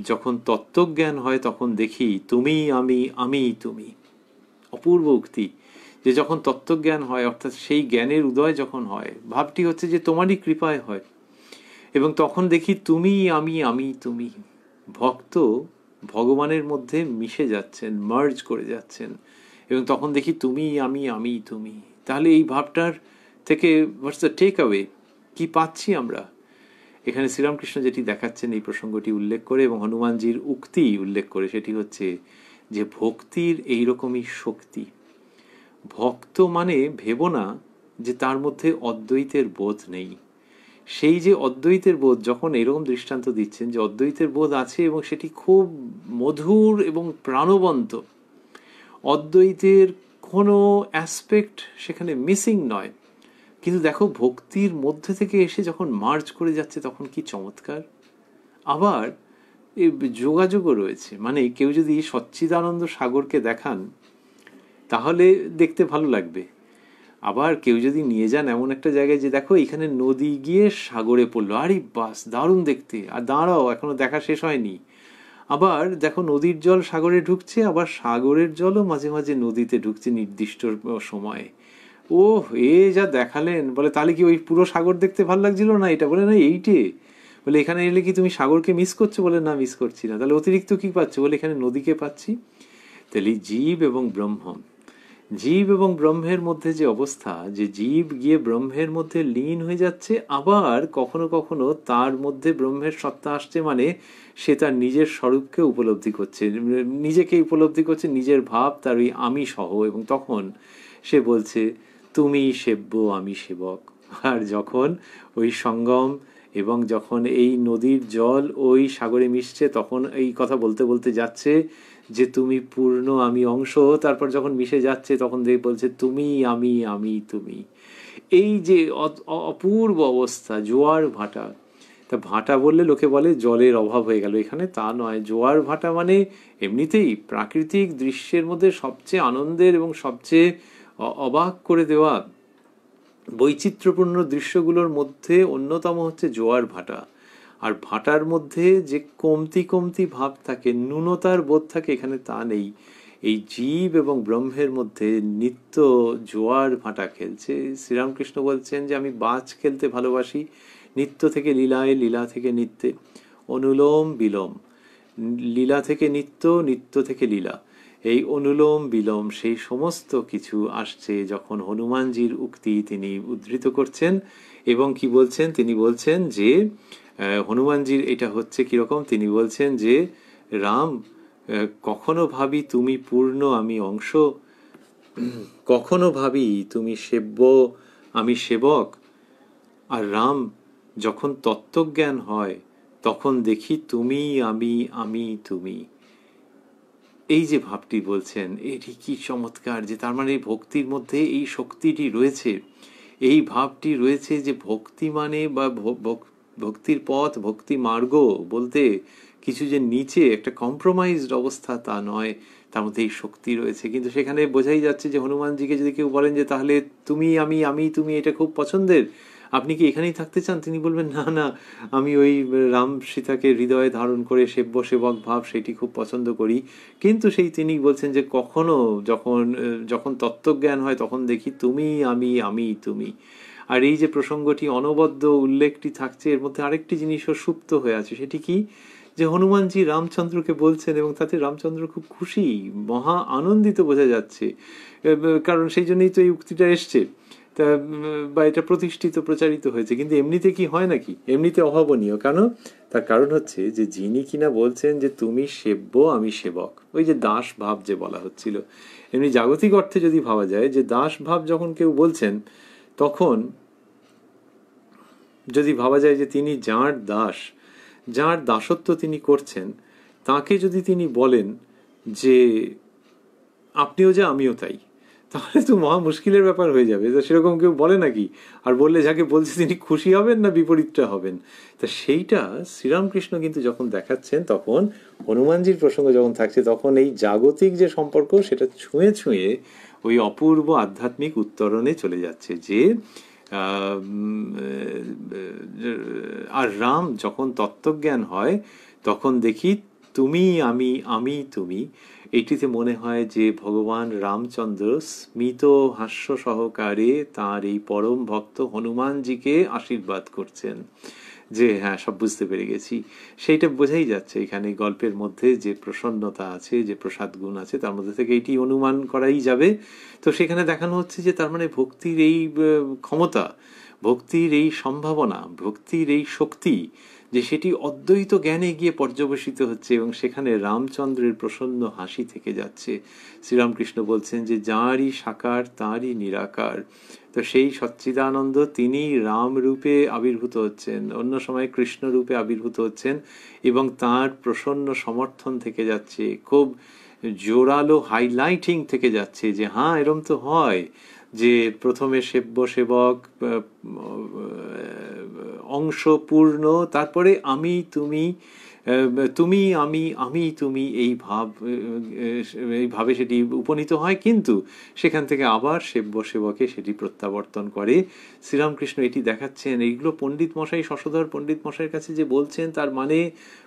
যখন তত্ত্বজ্ঞান হয় তখন দেখি তুমি আমি আমি তুমি। অপূর্ব উক্তি, যে যখন তত্ত্বজ্ঞান হয় অর্থাৎ সেই জ্ঞানের উদয় যখন হয়, ভাবটি হচ্ছে যে তোমারই কৃপায় হয়, এবং তখন দেখি তুমি আমি আমি তুমি। ভক্ত ভগবানের মধ্যে মিশে যাচ্ছেন, মার্জ করে যাচ্ছেন, এবং তখন দেখি তুমি আমি আমি তুমি। তাহলে এই ভাবটার থেকে হোয়াটস দ্য টেক অ্যাওয়ে, কি পাচ্ছি আমরা? এখানে শ্রীরামকৃষ্ণ যেটি দেখাচ্ছেন এই প্রসঙ্গটি উল্লেখ করে এবং হনুমানজির উক্তি উল্লেখ করে, সেটি হচ্ছে যে ভক্তির এইরকমই শক্তি। ভক্ত মানে ভেবো না যে তার মধ্যে অদ্বৈতের বোধ নেই। সেই যে অদ্বৈতের বোধ, যখন এরকম দৃষ্টান্ত দিচ্ছেন যে অদ্বৈতের বোধ আছে এবং সেটি খুব মধুর এবং প্রাণবন্ত, অদ্বৈতের কোনো অ্যাসপেক্ট সেখানে মিসিং নয়, কিন্তু দেখো ভক্তির মধ্যে থেকে এসে যখন মার্চ করে যাচ্ছে তখন কি চমৎকার। আবার এই যোগাযোগও রয়েছে, মানে কেউ যদি সচ্চিদানন্দ সাগরকে দেখান তাহলে দেখতে ভালো লাগবে। আবার কেউ যদি নিয়ে যান এমন একটা জায়গায় যে দেখো এখানে নদী গিয়ে সাগরে পড়লো, আরে বাস দারুণ দেখতে, আর দাঁড়াও এখনো দেখা শেষ হয়নি। আবার দেখো নদীর জল সাগরে ঢুকছে, আবার সাগরের জলও মাঝে মাঝে নদীতে ঢুকছে নির্দিষ্ট সময়ে। ও এ যা দেখালেন, বলে তাহলে কি ওই পুরো সাগর দেখতে ভালো লাগছিল না? এটা বলে না এইটে, বলে এখানে এলে কি তুমি সাগরকে মিস করছো? বলে না, মিস করছি না। তাহলে অতিরিক্ত কি পাচ্ছ? বলে এখানে নদীকে পাচ্ছি। তাহলে জীব এবং ব্রহ্ম, জীব এবং ব্রহ্মের মধ্যে যে অবস্থা, যে জীব গিয়ে ব্রহ্মের মধ্যে লীন হয়ে যাচ্ছে, আবার কখনো কখনো তার মধ্যে ব্রহ্মের সত্তা আসছে, মানে সে তার নিজের স্বরূপকে উপলব্ধি করছে, নিজেকে উপলব্ধি করছে, নিজের ভাব তার ওই আমি সহ, এবং তখন সে বলছে তুমি সেব্য আমি সেবক। আর যখন ওই সঙ্গম এবং যখন এই নদীর জল ওই সাগরে মিশছে, তখন এই কথা বলতে বলতে যাচ্ছে যে তুমি পূর্ণ আমি অংশ, তারপর যখন মিশে যাচ্ছে তখন বলছে তুমি আমি আমি তুমি। এই যে অপূর্ব অবস্থা, জোয়ার ভাটা। তা ভাটা বললে লোকে বলে জলের অভাব হয়ে গেল, এখানে তা নয়। জোয়ার ভাটা মানে এমনিতেই প্রাকৃতিক দৃশ্যের মধ্যে সবচেয়ে আনন্দের এবং সবচেয়ে অবাক করে দেওয়া বৈচিত্র্যপূর্ণ দৃশ্যগুলোর মধ্যে অন্যতম হচ্ছে জোয়ার ভাটা। আর ভাটার মধ্যে যে কমতি কমতি ভাব থাকে, ন্যূনতার বোধ থাকে, এখানে তা নেই। এই জীব এবং ব্রহ্মের মধ্যে নিত্য জোয়ার ভাটা খেলছে। শ্রীরামকৃষ্ণ বলছেন যে আমি বাজ খেলতে ভালোবাসি, নিত্য থেকে লীলায়, লীলা থেকে নিত্যে, অনুলোম বিলোম, লীলা থেকে নিত্য, নিত্য থেকে লীলা, এই অনুলোম বিলোম সেই সমস্ত কিছু আসছে যখন হনুমানজির উক্তি তিনি উদ্ধৃত করছেন। এবং কি বলছেন? তিনি বলছেন যে হনুমানজির এটা হচ্ছে কিরকম, তিনি বলছেন যে রাম, কখনো ভাবি তুমি পূর্ণ আমি অংশ, কখনো ভাবি তুমি সেব্য আমি সেবক, আর রাম যখন তত্ত্বজ্ঞান হয় তখন দেখি তুমি আমি আমি তুমি। এই যে ভাবটি বলছেন এটি কি চমৎকার, যে তার মানে ভক্তির মধ্যে এই শক্তিটি রয়েছে, এই ভাবটি রয়েছে যে ভক্তি মানে বা ভক্তির পথ, ভক্তি মার্গ বলতে কিছু যে নিচে একটা কম্প্রোমাইজড অবস্থা তা নয়, তার মধ্যে এই শক্তি রয়েছে। কিন্তু সেখানে বোঝাই যাচ্ছে যে হনুমানজিকে যদি কেউ বলেন যে তাহলে তুমি আমি আমি তুমি এটা খুব পছন্দের, আপনি কি এখানেই থাকতে চান? তিনি বলবেন না না, আমি ওই রাম সীতাকে হৃদয়ে ধারণ করে সেব্য সেবক ভাব সেটি খুব পছন্দ করি। কিন্তু সেই তিনি বলছেন যে কখনো যখন যখন তত্ত্বজ্ঞান হয় তখন দেখি তুমি আমি আমি তুমি। আর এই যে প্রসঙ্গটি অনবদ্য উল্লেখটি থাকছে, এর মধ্যে আরেকটি জিনিসও সুপ্ত হয়ে আছে। সেটি কি, যে হনুমানজি রামচন্দ্রকে বলছেন এবং তাতে রামচন্দ্র খুব খুশি, মহা আনন্দিত বোঝা যাচ্ছে, কারণ সেই জন্যই তো এই উক্তিটা এসছে, তা বা এটা প্রতিষ্ঠিত প্রচারিত হয়েছে। কিন্তু এমনিতে কি হয় নাকি? এমনিতে অভাবনীয়। কেন? তার কারণ হচ্ছে যে যিনি কিনা বলছেন যে তুমি সেব্য আমি সেবক, ওই যে দাস ভাব যে বলা হচ্ছিল, এমনি জাগতিক অর্থে যদি ভাবা যায় যে দাস ভাব যখন কেউ বলছেন, তখন যদি ভাবা যায় যে তিনি যাঁর দাস, যাঁর দাসত্ব তিনি করছেন, তাকে যদি তিনি বলেন যে আপনিও যা আমিও তাই, তাহলে তো মহা মুশকিলের ব্যাপার হয়ে যাবে। তো সেরকম কেউ বলে নাকি? আর বললে যাকে বলছে তিনি খুশি হবেন না বিপরীতটা হবেন? তা সেইটা শ্রীরামকৃষ্ণ কিন্তু যখন দেখাচ্ছেন, তখন হনুমানজির প্রসঙ্গ যখন থাকছে, তখন এই জাগতিক যে সম্পর্ক সেটা ছুঁয়ে ছুঁয়ে ওই অপূর্ব আধ্যাত্মিক উত্তরণে চলে যাচ্ছে, যে আর রাম যখন তত্ত্বজ্ঞান হয় তখন দেখি তুমি আমি আমি তুমি, এটিতে মনে হয় যে ভগবান রামচন্দ্র স্মিত হাস্য সহকারে তার এই পরম ভক্ত হনুমানজিকে আশীর্বাদ করছেন যে হ্যাঁ সব বুঝতে পেরে গেছি। সেইটা বোঝাই যাচ্ছে এখানে গল্পের মধ্যে যে প্রসন্নতা আছে, যে প্রসাদ গুণ আছে, তার মধ্যে থেকে এটি অনুমান করাই যাবে। তো সেখানে দেখানো হচ্ছে যে তার মানে ভক্তির এই ক্ষমতা, ভক্তির এই সম্ভাবনা, ভক্তির এই শক্তি, যে সেটি অদ্বৈত জ্ঞানে গিয়ে পর্যবসিত হচ্ছে এবং সেখানে রামচন্দ্রের প্রসন্ন হাসি থেকে যাচ্ছে। শ্রীরামকৃষ্ণ বলছেন যে যাঁরই সাকার তাঁরই নিরাকার। তো সেই সচ্চিদানন্দ তিনি রাম রূপে আবির্ভূত হচ্ছেন, অন্য সময় কৃষ্ণ রূপে আবির্ভূত হচ্ছেন এবং তাঁর প্রসন্ন সমর্থন থেকে যাচ্ছে, খুব জোরালো হাইলাইটিং থেকে যাচ্ছে যে হ্যাঁ এরম তো হয় যে প্রথমে সেব্য সেবক অংশ পূর্ণ, তারপরে আমি তুমি, তুমি আমি আমি তুমি এইভাবে সেটি উপনীত হয়, কিন্তু সেখান থেকে আবার সেব্য সেবকে সেটি প্রত্যাবর্তন করে। শ্রীরামকৃষ্ণ এটি দেখাচ্ছেন। এইগুলো পণ্ডিত মশাই, শশধর পণ্ডিত মশাইয়ের কাছে যে বলছেন তার মানে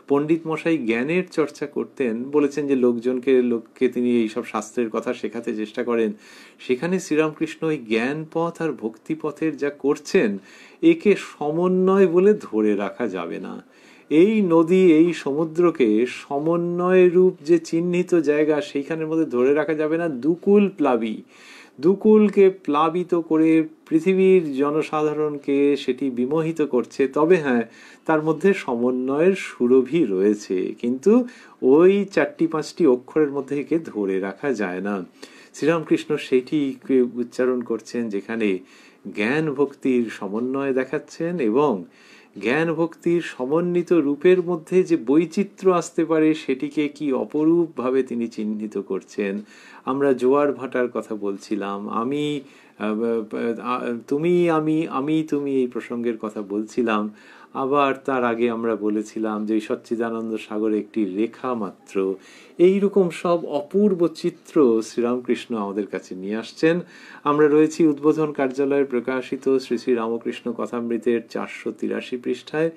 পণ্ডিত মশাই জ্ঞানের চর্চা করতেন, বলেছেন যে লোককে তিনি এইসব শাস্ত্রের কথা শেখাতে চেষ্টা করেন। সেখানে শ্রীরামকৃষ্ণ ওই জ্ঞান পথ আর ভক্তি পথের যা করছেন একে সমন্বয় বলে ধরে রাখা যাবে না। এই নদী এই সমুদ্রকে সমন্বয় রূপ যে চিহ্নিত জায়গা সেইখানের মধ্যে ধরে রাখা যাবে না। দুকুল প্লাবী, দুকুলকে প্লাবিত করে পৃথিবীর জনসাধারণকে সেটি বিমোহিত করছে। তবে হ্যাঁ তার মধ্যে সমন্বয়ের সুরভি রয়েছে, কিন্তু ওই 4-5টি অক্ষরের মধ্যে একে ধরে রাখা যায় না। শ্রীরামকৃষ্ণ সেটি উচ্চারণ করছেন, যেখানে জ্ঞান ভক্তির সমন্বয় দেখাচ্ছেন এবং জ্ঞান ভক্তির সমন্বিত রূপের মধ্যে যে বৈচিত্র্য আসতে পারে সেটিকে কি অপরূপভাবে তিনি চিহ্নিত করছেন। আমরা জোয়ার ভাটার কথা বলছিলাম, তুমি আমি তুমি এই প্রসঙ্গের কথা বলছিলাম। আবার তার আগে আমরা বলেছিলাম যে সচ্চিদানন্দ সাগর একটি রেখা মাত্র। এইরকম সব অপূর্ব চিত্র শ্রীরামকৃষ্ণ আমাদের কাছে নিয়ে আসছেন। আমরা রয়েছি উদ্বোধন কার্যালয়ের প্রকাশিত শ্রী শ্রী রামকৃষ্ণ কথামৃতের 483 পৃষ্ঠায়।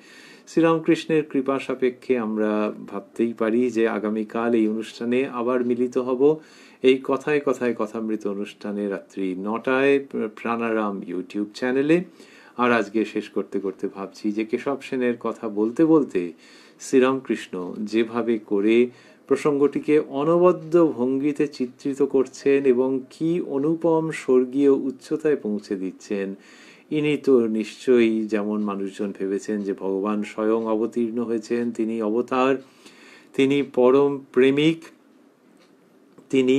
শ্রীরামকৃষ্ণের কৃপা সাপেক্ষে আমরা ভাবতেই পারি যে আগামীকাল এই অনুষ্ঠানে আবার মিলিত হব। এই কথায় কথায় কথামৃত অনুষ্ঠানে রাত্রি 9টায় প্রাণারাম ইউটিউব চ্যানেলে। আর আজকে শেষ করতে করতে ভাবছি যে কেশব সেনের কথা বলতে বলতে শ্রীরামকৃষ্ণ যেভাবে করে প্রসঙ্গটিকে অনবদ্য ভঙ্গিতে চিত্রিত করছেন এবং কি অনুপম স্বর্গীয় উচ্চতায় পৌঁছে দিচ্ছেন। ইনি তো নিশ্চয়ই, যেমন মানুষজন ভেবেছেন যে ভগবান স্বয়ং অবতীর্ণ হয়েছেন, তিনি অবতার, তিনি পরম প্রেমিক, তিনি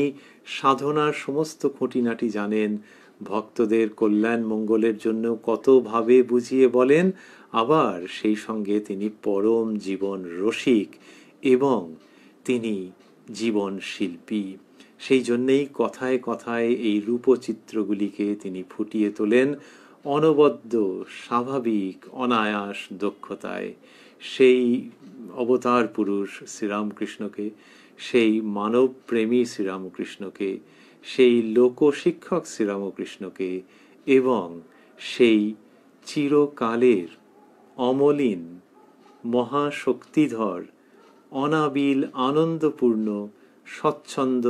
সাধনার সমস্ত খুঁটিনাটি জানেন, ভক্তদের কল্যাণ মঙ্গলের জন্য কতভাবে বুঝিয়ে বলেন। আবার সেই সঙ্গে তিনি পরম জীবন রসিক এবং তিনি জীবন শিল্পী। সেই জন্যেই কথায় কথায় এই রূপচিত্রগুলিকে তিনি ফুটিয়ে তোলেন অনবদ্য স্বাভাবিক অনায়াস দক্ষতায়। সেই অবতার পুরুষ শ্রীরামকৃষ্ণকে, সেই মানব প্রেমী শ্রীরামকৃষ্ণকে, সেই লোকশিক্ষক শ্রীরামকৃষ্ণকে এবং সেই চিরকালের অমলিন মহাশক্তিধর অনাবিল আনন্দপূর্ণ স্বচ্ছন্দ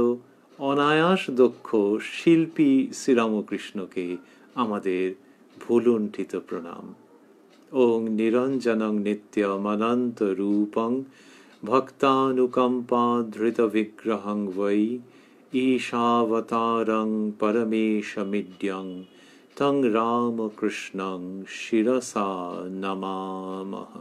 অনায়াস দক্ষ শিল্পী শ্রীরামকৃষ্ণকে আমাদের ভুলুণ্ঠিত প্রণাম। ওং নিরঞ্জনং নিত্যমনন্ত রূপং ভক্তানুকম্পা ধৃত বিগ্রহং বৈ ঈশাবতারং পরমেশমিড্যং তং রামকৃষ্ণং শিরসা নমামঃ।